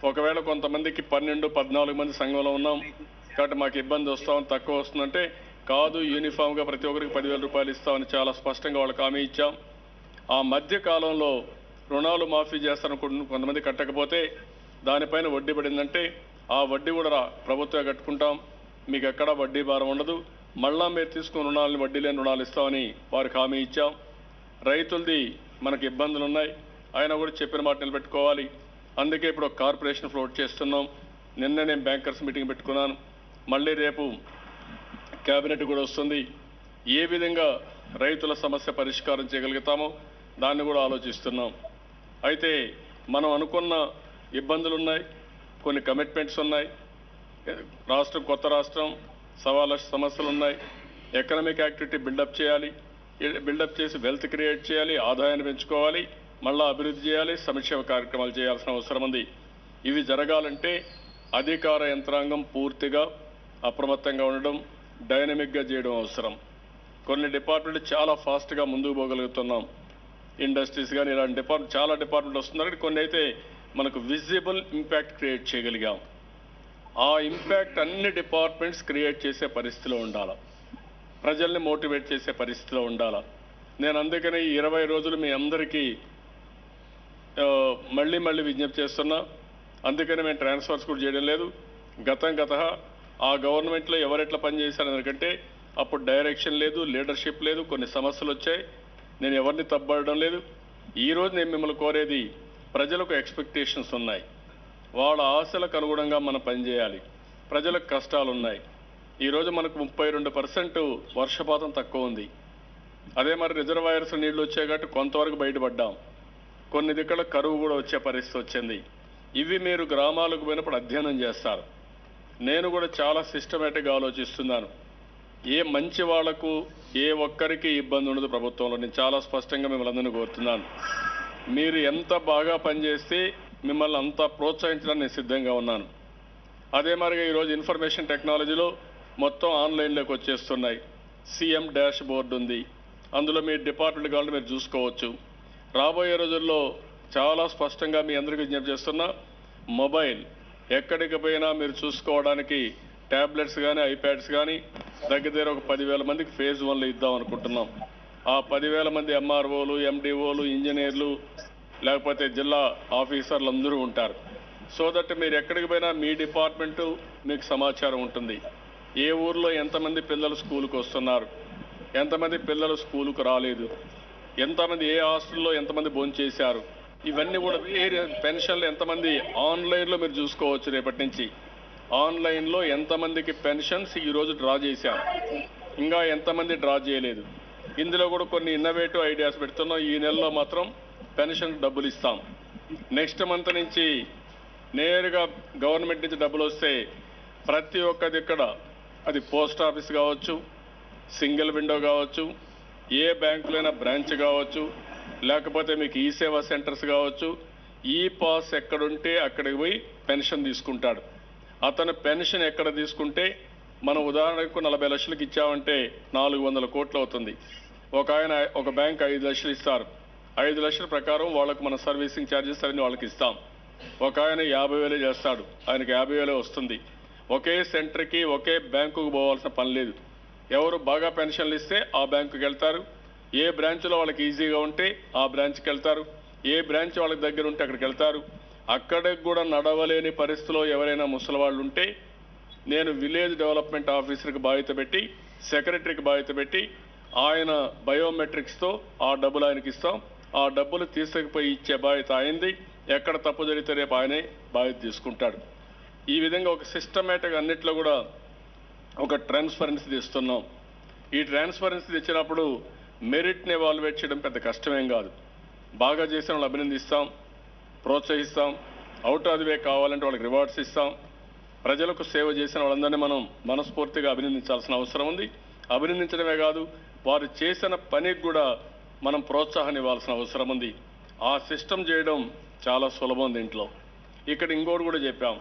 ఒకవేళ కొంతమందికి 12, 14 మంది సంఘంలో ఉన్నాం కాబట్టి మాకు ఇబ్బంది వస్తామని తక్కువ వస్తుందంటే కాదు, యూనిఫామ్గా ప్రతి ఒక్కరికి 10,000 రూపాయలు ఇస్తామని చాలా స్పష్టంగా వాళ్ళకి హామీ ఇచ్చాం. ఆ మధ్య కాలంలో రుణాలు మాఫీ చేస్తారనుకుంటున్న కొంతమంది కట్టకపోతే దానిపైన వడ్డీ పడిందంటే ఆ వడ్డీ కూడా ప్రభుత్వమే కట్టుకుంటాం, మీకు ఎక్కడా వడ్డీ భారం ఉండదు, మళ్ళా మీరు తీసుకున్న రుణాలను వడ్డీ లేని రుణాలు ఇస్తామని వారికి హామీ ఇచ్చాం. రైతులది మనకు ఇబ్బందులు ఉన్నాయి, ఆయన కూడా చెప్పిన మాట నిలబెట్టుకోవాలి. అందుకే ఇప్పుడు కార్పొరేషన్ ఫ్లోట్ చేస్తున్నాం. నిన్న నేను బ్యాంకర్స్ మీటింగ్ పెట్టుకున్నాను, మళ్ళీ రేపు కేబినెట్ కూడా వస్తుంది. ఏ విధంగా రైతుల సమస్య పరిష్కారం చేయగలుగుతామో దాన్ని కూడా ఆలోచిస్తున్నాం. అయితే మనం అనుకున్న ఇబ్బందులు ఉన్నాయి, కొన్ని కమిట్మెంట్స్ ఉన్నాయి. రాష్ట్రం కొత్త రాష్ట్రం, సవాళ్ళ సమస్యలు ఉన్నాయి. ఎకనామిక్ యాక్టివిటీ బిల్డప్ చేయాలి, బిల్డప్ చేసి వెల్త్ క్రియేట్ చేయాలి, ఆదాయాన్ని పెంచుకోవాలి, మళ్ళా అభివృద్ధి చేయాలి, సంక్షేమ కార్యక్రమాలు చేయాల్సిన అవసరం ఉంది. ఇవి జరగాలంటే అధికార యంత్రాంగం పూర్తిగా అప్రమత్తంగా ఉండడం, డైనమిక్గా చేయడం అవసరం. కొన్ని డిపార్ట్మెంట్లు చాలా ఫాస్ట్గా ముందుకు పోగలుగుతున్నాం. ఇండస్ట్రీస్ కానీ ఇలాంటి చాలా డిపార్ట్మెంట్లు వస్తున్నారు. కొన్ని అయితే మనకు విజిబుల్ ఇంపాక్ట్ క్రియేట్ చేయగలిగాం. ఆ ఇంపాక్ట్ అన్ని డిపార్ట్మెంట్స్ క్రియేట్ చేసే పరిస్థితిలో ఉండాలి, ప్రజల్ని మోటివేట్ చేసే పరిస్థితిలో ఉండాలి. నేను అందుకని 20 రోజులు మీ అందరికీ మళ్ళీ విజ్ఞప్తి చేస్తున్నా. అందుకని మేము ట్రాన్స్ఫర్స్ కూడా చేయడం లేదు. గత ఆ గవర్నమెంట్లో ఎవరెట్లా పనిచేశారు ఎందుకంటే అప్పుడు డైరెక్షన్ లేదు, లీడర్షిప్ లేదు, కొన్ని సమస్యలు వచ్చాయి. నేను ఎవరిని తప్పబడడం లేదు. ఈరోజు నేను మిమ్మల్ని కోరేది, ప్రజలకు ఎక్స్పెక్టేషన్స్ ఉన్నాయి, వాళ్ళ ఆశలకు అనుగుణంగా మనం పనిచేయాలి. ప్రజలకు కష్టాలు ఉన్నాయి. ఈరోజు మనకు 32% వర్షపాతం తక్కువ ఉంది. అదే మరి రిజర్వాయర్స్ నీళ్లు వచ్చాయి కాబట్టి కొంతవరకు బయటపడ్డాం. కొన్ని దిక్కుల కరువు కూడా వచ్చే పరిస్థితి వచ్చింది. ఇవి మీరు గ్రామాలకు పోయినప్పుడు అధ్యయనం చేస్తారు. నేను కూడా చాలా సిస్టమేటిక్గా ఆలోచిస్తున్నాను. ఏ మంచి వాళ్లకు ఏ ఒక్కరికి ఇబ్బంది ఉండదు ప్రభుత్వంలో. నేను చాలా స్పష్టంగా మిమ్మల్ని అందరినీ కోరుతున్నాను. మీరు ఎంత బాగా పనిచేస్తే మిమ్మల్ని అంత ప్రోత్సహించడానికి నేను సిద్ధంగా ఉన్నాను. అదే మరిగా ఈరోజు ఇన్ఫర్మేషన్ టెక్నాలజీలో మొత్తం ఆన్లైన్లోకి వచ్చేస్తున్నాయి. సీఎం డాష్ బోర్డు ఉంది, అందులో మీ డిపార్ట్మెంట్ కావాలంటే మీరు చూసుకోవచ్చు. రాబోయే రోజుల్లో చాలా స్పష్టంగా మీ అందరికీ విజ్ఞప్తి చేస్తున్నా, మొబైల్ ఎక్కడికి పోయినా మీరు చూసుకోవడానికి ట్యాబ్లెట్స్ కానీ ఐప్యాడ్స్ కానీ దగ్గర ఒక 10,000 మందికి ఫేజ్ 1లో ఇద్దాం అనుకుంటున్నాం. ఆ 10,000 మంది ఎంఆర్ఓలు, ఎండిఓలు, ఇంజనీర్లు లేకపోతే జిల్లా ఆఫీసర్లు అందరూ ఉంటారు. సో దట్ మీరు ఎక్కడికి పోయినా మీ డిపార్ట్మెంటు మీకు సమాచారం ఉంటుంది. ఏ ఊర్లో ఎంతమంది పిల్లలు స్కూలుకు వస్తున్నారు, ఎంతమంది పిల్లలు స్కూలుకు రాలేదు, ఎంతమంది ఏ హాస్టల్లో ఎంతమంది భోంచేశారు, ఇవన్నీ కూడా పెన్షన్లు ఎంతమంది ఆన్లైన్లో మీరు చూసుకోవచ్చు. రేపటి నుంచి ఆన్లైన్లో ఎంతమందికి పెన్షన్స్ ఈరోజు డ్రా చేశారు, ఇంకా ఎంతమంది డ్రా చేయలేదు. ఇందులో కూడా కొన్ని ఇన్నోవేటివ్ ఐడియాస్ పెడుతున్నాం. ఈ నెలలో మాత్రం పెన్షన్ డబ్బులు ఇస్తాం. నెక్స్ట్ మంత్ నుంచి నేరుగా గవర్నమెంట్ నుంచి డబ్బులు వస్తే ప్రతి ఒక్కది ఇక్కడ, అది పోస్ట్ ఆఫీస్ కావచ్చు, సింగిల్ విండో కావచ్చు, ఏ బ్యాంకులైనా బ్రాంచ్ కావచ్చు, లేకపోతే మీకు ఈ సేవా సెంటర్స్ కావచ్చు, ఈ పాస్ ఎక్కడుంటే అక్కడికి పోయి పెన్షన్ తీసుకుంటాడు. అతను పెన్షన్ ఎక్కడ తీసుకుంటే, మనం ఉదాహరణకు 40 లక్షలకు ఇచ్చామంటే 400 కోట్లు అవుతుంది. ఒక బ్యాంక్ 5 లక్షలు ఇస్తారు. 5 లక్షల ప్రకారం వాళ్ళకు మన సర్వీసింగ్ ఛార్జెస్ అన్ని వాళ్ళకి ఇస్తాం. ఒక ఆయన 50,000 చేస్తాడు, ఆయనకి 50,000 వస్తుంది. ఒకే సెంటర్కి ఒకే బ్యాంకుకు పోవాల్సిన పని లేదు. ఎవరు బాగా పెన్షన్లు ఇస్తే ఆ బ్యాంకుకి వెళ్తారు. ఏ బ్రాంచ్లో వాళ్ళకి ఈజీగా ఉంటే ఆ బ్రాంచ్కి వెళ్తారు. ఏ బ్రాంచ్ వాళ్ళకి దగ్గర ఉంటే అక్కడికి వెళ్తారు. అక్కడికి కూడా నడవలేని పరిస్థితిలో ఎవరైనా ముసలివాళ్ళు ఉంటే నేను విలేజ్ డెవలప్మెంట్ ఆఫీసర్కి బాధ్యత పెట్టి, సెక్రటరీకి బాధ్యత పెట్టి, ఆయన బయోమెట్రిక్స్తో ఆ డబ్బులు ఆయనకి ఇస్తాం. ఆ డబ్బులు తీసుకుపోయి ఇచ్చే బాధ్యత అయింది. ఎక్కడ తప్పు జరిగితే రేపు ఆయనే బాధ్యత తీసుకుంటాడు. ఈ విధంగా ఒక సిస్టమేటిక్ అన్నిట్లో కూడా ఒక ట్రాన్స్పరెన్సీ తెస్తున్నాం. ఈ ట్రాన్స్పరెన్సీ తెచ్చినప్పుడు మెరిట్ని ఎవాల్యుయేట్ చేయడం పెద్ద కష్టమేం కాదు. బాగా చేసిన వాళ్ళు అభినందిస్తాం, ప్రోత్సహిస్తాం. అవుట్ ఆఫ్ ది వే కావాలంటే వాళ్ళకి రివార్డ్స్ ఇస్తాం. ప్రజలకు సేవ చేసిన వాళ్ళందరినీ మనం మనస్ఫూర్తిగా అభినందించాల్సిన అవసరం ఉంది. అభినందించడమే కాదు, వారు చేసిన పనికి కూడా మనం ప్రోత్సాహాన్ని ఇవ్వాల్సిన అవసరం ఉంది. ఆ సిస్టమ్ చేయడం చాలా సులభం. దీంట్లో ఇక్కడ ఇంకోటి కూడా చెప్పాం,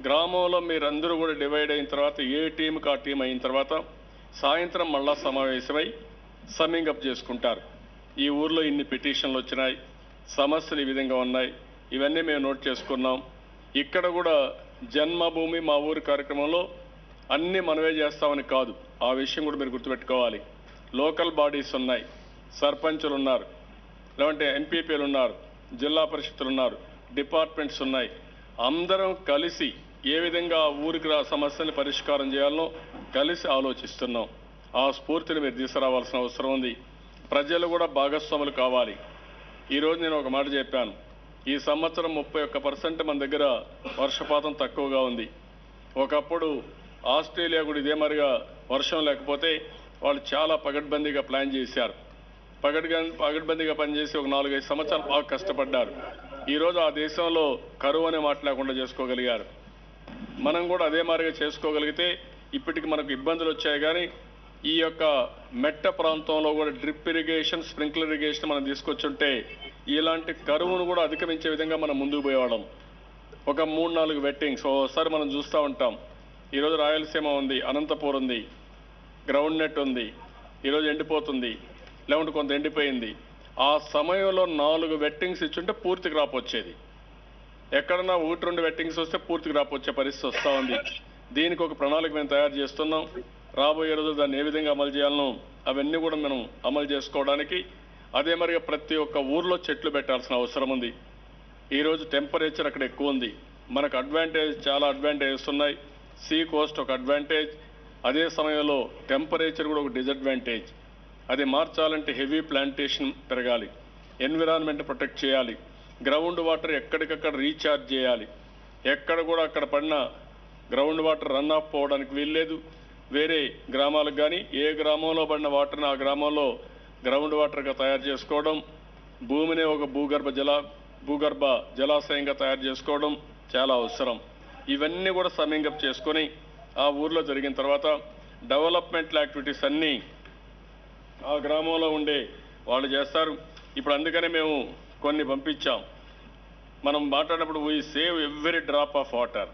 గ్రామంలో మీరందరూ కూడా డివైడ్ అయిన తర్వాత ఏ టీంకి ఆ టీం అయిన తర్వాత సాయంత్రం మళ్ళా సమావేశమై సమ్మింగ్ అప్ చేసుకుంటారు. ఈ ఊర్లో ఇన్ని పిటిషన్లు వచ్చినాయి, సమస్యలు ఈ విధంగా ఉన్నాయి, ఇవన్నీ మేము నోట్ చేసుకున్నాం. ఇక్కడ కూడా జన్మభూమి మా ఊరి కార్యక్రమంలో అన్ని మనమే చేస్తామని కాదు, ఆ విషయం కూడా మీరు గుర్తుపెట్టుకోవాలి. లోకల్ బాడీస్ ఉన్నాయి, సర్పంచులు ఉన్నారు, లేదంటే ఎంపీపీలు ఉన్నారు, జిల్లా పరిషత్తులు ఉన్నారు, డిపార్ట్మెంట్స్ ఉన్నాయి. అందరం కలిసి ఏ విధంగా ఊరికి సమస్యని పరిష్కారం చేయాలనో కలిసి ఆలోచిస్తున్నాం. ఆ స్ఫూర్తిని మీరు తీసుకురావాల్సిన అవసరం ఉంది. ప్రజలు కూడా భాగస్వాములు కావాలి. ఈరోజు నేను ఒక మాట చెప్పాను, ఈ సంవత్సరం 31% మన దగ్గర వర్షపాతం తక్కువగా ఉంది. ఒకప్పుడు ఆస్ట్రేలియా కూడా ఇదే మరిగా వర్షం లేకపోతే వాళ్ళు చాలా పగడ్బందీగా ప్లాన్ చేశారు. పగడ్బందీగా పనిచేసి ఒక 4-5 సంవత్సరాలు బాగా కష్టపడ్డారు. ఈరోజు ఆ దేశంలో కరువు అనే మాట లేకుండా చేసుకోగలిగారు. మనం కూడా అదే మాదిరిగా చేసుకోగలిగితే ఇప్పటికి మనకు ఇబ్బందులు వచ్చాయి. కానీ ఈ యొక్క మెట్ట ప్రాంతంలో కూడా డ్రిప్ ఇరిగేషన్, స్ప్రింక్లర్ ఇరిగేషన్ మనం తీసుకొచ్చుంటే ఇలాంటి కరువును కూడా అధిగమించే విధంగా మనం ముందుకు పోయేవాళ్ళం. ఒక 3-4 వెట్టింగ్స్ ఓసారి మనం చూస్తూ ఉంటాం. ఈరోజు రాయలసీమ ఉంది, అనంతపూర్ ఉంది, గ్రౌండ్ నెట్ ఉంది, ఈరోజు ఎండిపోతుంది, లేకుంటే కొంత ఎండిపోయింది. ఆ సమయంలో 4 వెట్టింగ్స్ ఇచ్చుంటే పూర్తి క్రాప్ వచ్చేది. ఎక్కడన్నా 1-2 వెట్టింగ్స్ వస్తే పూర్తి క్రాప్ వచ్చే పరిస్థితి వస్తూ ఉంది. దీనికి ఒక ప్రణాళిక మేము తయారు చేస్తున్నాం. రాబోయే రోజు దాన్ని ఏ విధంగా అమలు చేయాలనో అవన్నీ కూడా మనం అమలు చేసుకోవడానికి అదే మరిగా ప్రతి ఒక్క ఊర్లో చెట్లు పెట్టాల్సిన అవసరం ఉంది. ఈరోజు టెంపరేచర్ అక్కడ ఎక్కువ ఉంది. మనకు చాలా అడ్వాంటేజెస్ ఉన్నాయి. సీ కోస్ట్ ఒక అడ్వాంటేజ్, అదే సమయంలో టెంపరేచర్ కూడా ఒక డిసడ్వాంటేజ్. అది మార్చాలంటే హెవీ ప్లాంటేషన్ పెరగాలి, ఎన్విరాన్మెంట్ ప్రొటెక్ట్ చేయాలి, గ్రౌండ్ వాటర్ ఎక్కడికక్కడ రీఛార్జ్ చేయాలి. ఎక్కడ కూడా అక్కడ పడిన గ్రౌండ్ వాటర్ రన్ ఆఫ్ పోవడానికి వీల్లేదు. వేరే గ్రామాలకు కానీ ఏ గ్రామంలో పడిన వాటర్ని ఆ గ్రామంలో గ్రౌండ్ వాటర్గా తయారు చేసుకోవడం, భూమిని ఒక భూగర్భ జలాశయంగా తయారు చేసుకోవడం చాలా అవసరం. ఇవన్నీ కూడా సమింగప్ చేసుకొని ఆ ఊర్లో జరిగిన తర్వాత డెవలప్మెంట్ యాక్టివిటీస్ అన్నీ ఆ గ్రామంలో ఉండే వాళ్ళు చేస్తారు. ఇప్పుడు అందుకనే మేము కొన్ని పంపించాం. మనం మాట్లాడినప్పుడు we save every drop of water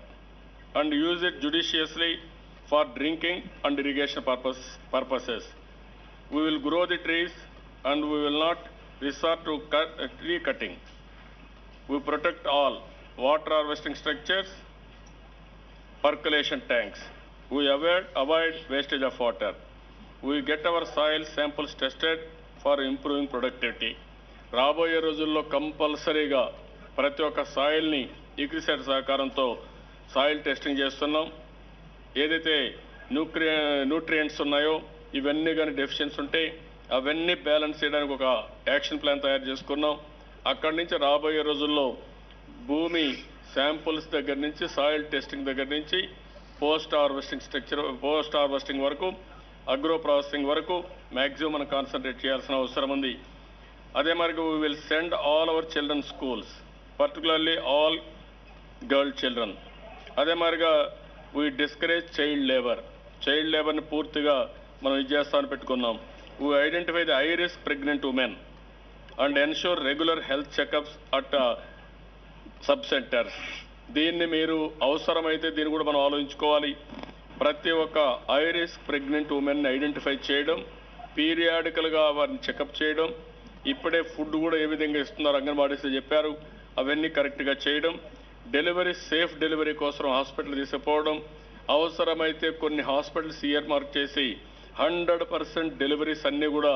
and use it judiciously for drinking and irrigation purposes. We will grow the trees and we will not resort to tree cutting. We protect all water harvesting structures, percolation tanks. We avoid wastage of water. We get our soil samples tested for improving productivity. రాబోయే రోజుల్లో కంపల్సరీగా ప్రతి ఒక్క సాయిల్ని ఇగ్రిసైడ్ సహకారంతో soil testing చేస్తున్నాం. ఏదైతే nutrients ఉన్నాయో ఇవన్నీ కానీ డెఫిషియన్స్ ఉంటే అవన్నీ బ్యాలెన్స్ చేయడానికి ఒక యాక్షన్ ప్లాన్ తయారు చేసుకున్నాం. అక్కడి నుంచి రాబోయే రోజుల్లో భూమి శాంపుల్స్ దగ్గర నుంచి, సాయిల్ టెస్టింగ్ దగ్గర నుంచి, పోస్ట్ హార్వెస్టింగ్ వరకు, అగ్రో ప్రాసెసింగ్ వరకు మ్యాక్సిమం మనం కాన్సన్ట్రేట్ చేయాల్సిన అవసరం ఉంది. అదే మరి we will send all our children schools, particularly all girl children. అదే మాదిరిగా వీ డిస్కరేజ్ చైల్డ్ లేబర్ని పూర్తిగా మనం ఇది చేస్తామని పెట్టుకున్నాం. We identify the high risk pregnant women and ensure regular health checkups at sub centres. దీన్ని మీరు అవసరమైతే దీన్ని కూడా మనం ఆలోచించుకోవాలి. ప్రతి ఒక్క హై రిస్క్ ప్రెగ్నెంట్ ఉమెన్ని ఐడెంటిఫై చేయడం, పీరియాడికల్గా వారిని చెకప్ చేయడం, ఇప్పుడే ఫుడ్ కూడా ఏ విధంగా ఇస్తున్నారు అంగన్వాడీస్ చెప్పారు, అవన్నీ కరెక్ట్గా చేయడం, సేఫ్ డెలివరీ కోసం హాస్పిటల్ తీసుకుపోవడం, అవసరమైతే కొన్ని హాస్పిటల్స్ ఇయర్ మార్క్ చేసి 100% డెలివరీస్ అన్నీ కూడా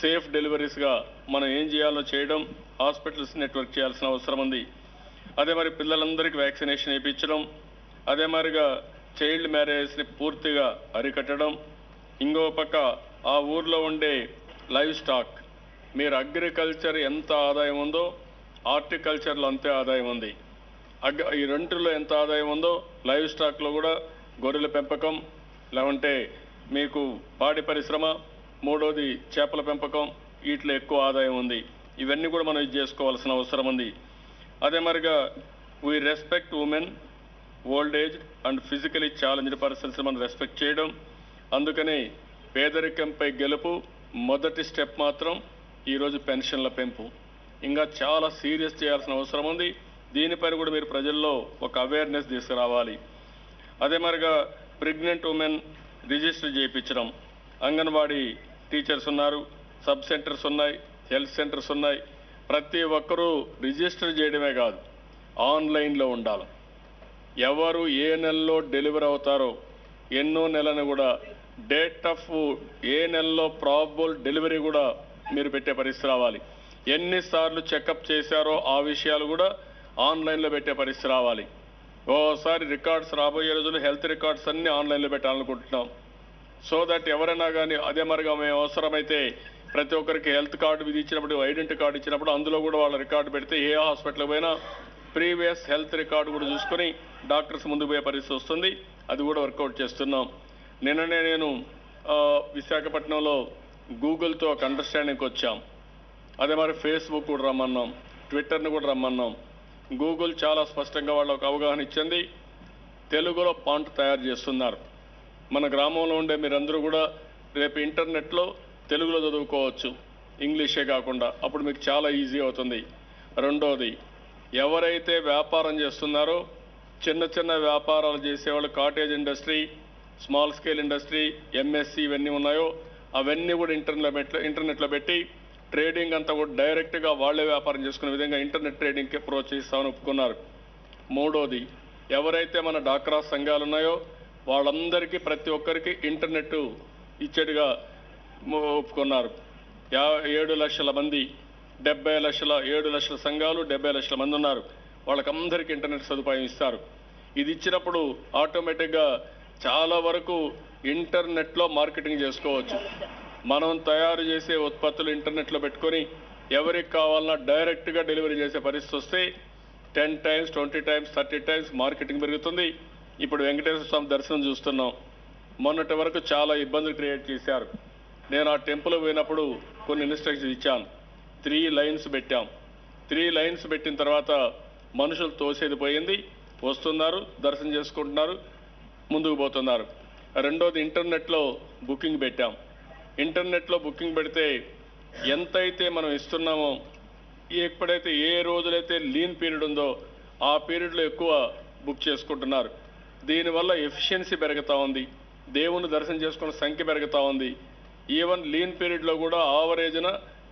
సేఫ్ డెలివరీస్గా మనం ఏం చేయాలో చేయడం, హాస్పిటల్స్ నెట్వర్క్ చేయాల్సిన అవసరం ఉంది. అదే మరి పిల్లలందరికీ వ్యాక్సినేషన్ వేయించడం, అదే మరిగా చైల్డ్ మ్యారేజ్ని పూర్తిగా అరికట్టడం. ఇంకో పక్క ఆ ఊర్లో ఉండే లైవ్ స్టాక్, మీరు అగ్రికల్చర్ ఎంత ఆదాయం ఉందో హార్టికల్చర్లో అంతే ఆదాయం ఉంది. ఈ రెండులో ఎంత ఆదాయం ఉందో లైవ్ స్టాక్లో కూడా గొర్రెల పెంపకం, లేకుంటే మీకు పాడి పరిశ్రమ, మూడోది చేపల పెంపకం, వీటిలో ఎక్కువ ఆదాయం ఉంది. ఇవన్నీ కూడా మనం ఇది చేసుకోవాల్సిన అవసరం ఉంది. అదే మరిగా we respect women, old age and physically challenged persons మనం రెస్పెక్ట్ చేయడం. అందుకని పేదరికంపై గెలుపు మొదటి స్టెప్ మాత్రం ఈరోజు పెన్షన్ల పెంపు. ఇంకా చాలా సీరియస్ చేయాల్సిన అవసరం ఉంది. దీనిపైన కూడా మీరు ప్రజల్లో ఒక అవేర్నెస్ తీసుకురావాలి. అదే మరిగా ప్రెగ్నెంట్ ఉమెన్ రిజిస్టర్ చేయించడం. అంగన్వాడీ టీచర్స్ ఉన్నారు, సబ్ సెంటర్స్ ఉన్నాయి, హెల్త్ సెంటర్స్ ఉన్నాయి. ప్రతి ఒక్కరూ రిజిస్టర్ చేయడమే కాదు, ఆన్లైన్లో ఉండాలి. ఎవరు ఏ నెలలో డెలివరీ అవుతారో ఎన్నో నెలను కూడా డేట్ ఆఫ్ ఏ నెలలో ప్రాబబుల్ డెలివరీ కూడా మీరు పెట్టే పరిస్థితి రావాలి. ఎన్నిసార్లు చెకప్ చేశారో ఆ విషయాలు కూడా ఆన్లైన్లో పెట్టే పరిస్థితి రావాలి. ఓసారి రికార్డ్స్ రాబోయే రోజులు హెల్త్ రికార్డ్స్ అన్ని ఆన్లైన్లో పెట్టాలనుకుంటున్నాం. సో దట్ ఎవరైనా కానీ అదే మరిగా మేము అవసరమైతే ప్రతి ఒక్కరికి హెల్త్ కార్డు ఇది ఇచ్చినప్పుడు ఐడెంటిటీ కార్డు ఇచ్చినప్పుడు అందులో కూడా వాళ్ళ రికార్డు పెడితే ఏ హాస్పిటల్కి పోయినా ప్రీవియస్ హెల్త్ రికార్డు కూడా చూసుకొని డాక్టర్స్ ముందుకు పోయే పరిస్థితి వస్తుంది. అది కూడా వర్కౌట్ చేస్తున్నాం. నిన్ననే నేను విశాఖపట్నంలో గూగుల్తో ఒక అండర్స్టాండింగ్కి వచ్చాం. అదే మరి ఫేస్బుక్ కూడా రమ్మన్నాం, ట్విట్టర్ని కూడా రమ్మన్నాం. గూగుల్ చాలా స్పష్టంగా వాళ్ళకు అవగాహన ఇచ్చింది. తెలుగులో ఫాంట్ తయారు చేస్తున్నారు. మన గ్రామంలో ఉండే మీరందరూ కూడా రేపు ఇంటర్నెట్లో తెలుగులో చదువుకోవచ్చు, ఇంగ్లీషే కాకుండా. అప్పుడు మీకు చాలా ఈజీ అవుతుంది. రెండోది, ఎవరైతే వ్యాపారం చేస్తున్నారో చిన్న చిన్న వ్యాపారాలు చేసేవాళ్ళు, cottage industry, small scale industry, MSc ఇవన్నీ ఉన్నాయో అవన్నీ కూడా ఇంటర్నెట్లో పెట్టి ట్రేడింగ్ అంతా కూడా డైరెక్ట్గా వాళ్లే వ్యాపారం చేసుకునే విధంగా ఇంటర్నెట్ ట్రేడింగ్కి అప్రోచ్ చేస్తామని ఒప్పుకున్నారు. మూడోది, ఎవరైతే మన డాక్రా సంఘాలు ఉన్నాయో వాళ్ళందరికీ ప్రతి ఒక్కరికి ఇంటర్నెట్ ఇచ్చేట్టుగా ఒప్పుకున్నారు. 7 లక్షల మంది, 7 లక్షల సంఘాలు, 70 లక్షల మంది ఉన్నారు. వాళ్ళకందరికీ ఇంటర్నెట్ సదుపాయం ఇస్తారు. ఇది ఇచ్చినప్పుడు ఆటోమేటిక్గా చాలా వరకు ఇంటర్నెట్లో మార్కెటింగ్ చేసుకోవచ్చు. మనం తయారు చేసే ఉత్పత్తులు ఇంటర్నెట్లో పెట్టుకొని ఎవరికి కావాలన్నా డైరెక్ట్గా డెలివరీ చేసే పరిస్థితి వస్తే 10 times, 20 times, 30 times మార్కెటింగ్ పెరుగుతుంది. ఇప్పుడు వెంకటేశ్వర స్వామి దర్శనం చూస్తున్నాం. మొన్నటి వరకు చాలా ఇబ్బందులు క్రియేట్ చేశారు. నేను ఆ టెంపుల్ పోయినప్పుడు కొన్ని ఇన్స్ట్రక్షన్స్ ఇచ్చాను. 3 lines పెట్టాం. 3 lines పెట్టిన తర్వాత మనుషులు తోసేది పోయింది, వస్తున్నారు, దర్శనం చేసుకుంటున్నారు, ముందుకు పోతున్నారు. రెండోది, ఇంటర్నెట్లో బుకింగ్ పెట్టాం. ఇంటర్నెట్లో బుకింగ్ పెడితే ఎంతైతే మనం ఇస్తున్నామో ఎప్పుడైతే ఏ రోజులైతే లీన్ పీరియడ్ ఉందో ఆ పీరియడ్లో ఎక్కువ బుక్ చేసుకుంటున్నారు. దీనివల్ల ఎఫిషియన్సీ పెరుగుతూ ఉంది, దేవుని దర్శనం చేసుకున్న సంఖ్య పెరుగుతూ ఉంది. ఈవెన్ లీన్ పీరియడ్లో కూడా ఆవరేజ్న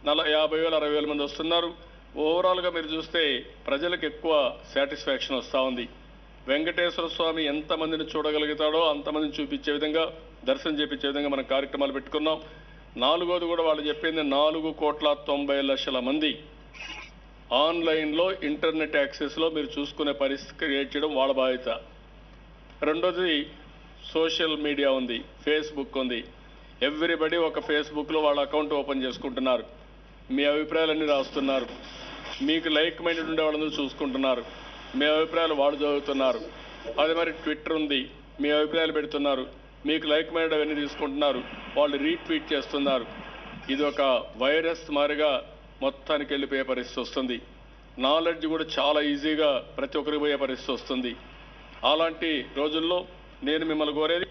50,000, 60,000 మంది వస్తున్నారు. ఓవరాల్గా మీరు చూస్తే ప్రజలకు ఎక్కువ సాటిస్ఫాక్షన్ వస్తూ ఉంది. వెంకటేశ్వర స్వామి ఎంతమందిని చూడగలుగుతాడో అంతమందిని చూపించే విధంగా, దర్శనం చేపించే విధంగా మనం కార్యక్రమాలు పెట్టుకున్నాం. నాలుగోది కూడా వాళ్ళు చెప్పింది 4,90,00,000 మంది ఆన్లైన్లో ఇంటర్నెట్ యాక్సెస్లో మీరు చూసుకునే పరిస్థితి క్రియేట్ చేయడం వాళ్ళ బాధ్యత. రెండోది, సోషల్ మీడియా ఉంది, ఫేస్బుక్ ఉంది. ఎవ్రీబడి ఒక ఫేస్బుక్లో వాళ్ళ అకౌంట్ ఓపెన్ చేసుకుంటున్నారు. మీ అభిప్రాయాలన్నీ రాస్తున్నారు. మీకు లైక్ మైండెడ్ ఉండే వాళ్ళందరూ చూసుకుంటున్నారు. మీ అభిప్రాయాలు వాళ్ళు చదువుతున్నారు. అదే మరి ట్విట్టర్ ఉంది, మీ అభిప్రాయాలు పెడుతున్నారు. మీకు లైక్ మైండెడ్ అవన్నీ తీసుకుంటున్నారు, వాళ్ళు రీట్వీట్ చేస్తున్నారు. ఇది ఒక వైరస్ మారిగా మొత్తానికి వెళ్ళిపోయే పరిస్థితి వస్తుంది. నాలెడ్జ్ కూడా చాలా ఈజీగా ప్రతి ఒక్కరికి పోయే పరిస్థితి వస్తుంది. అలాంటి రోజుల్లో నేను మిమ్మల్ని కోరేది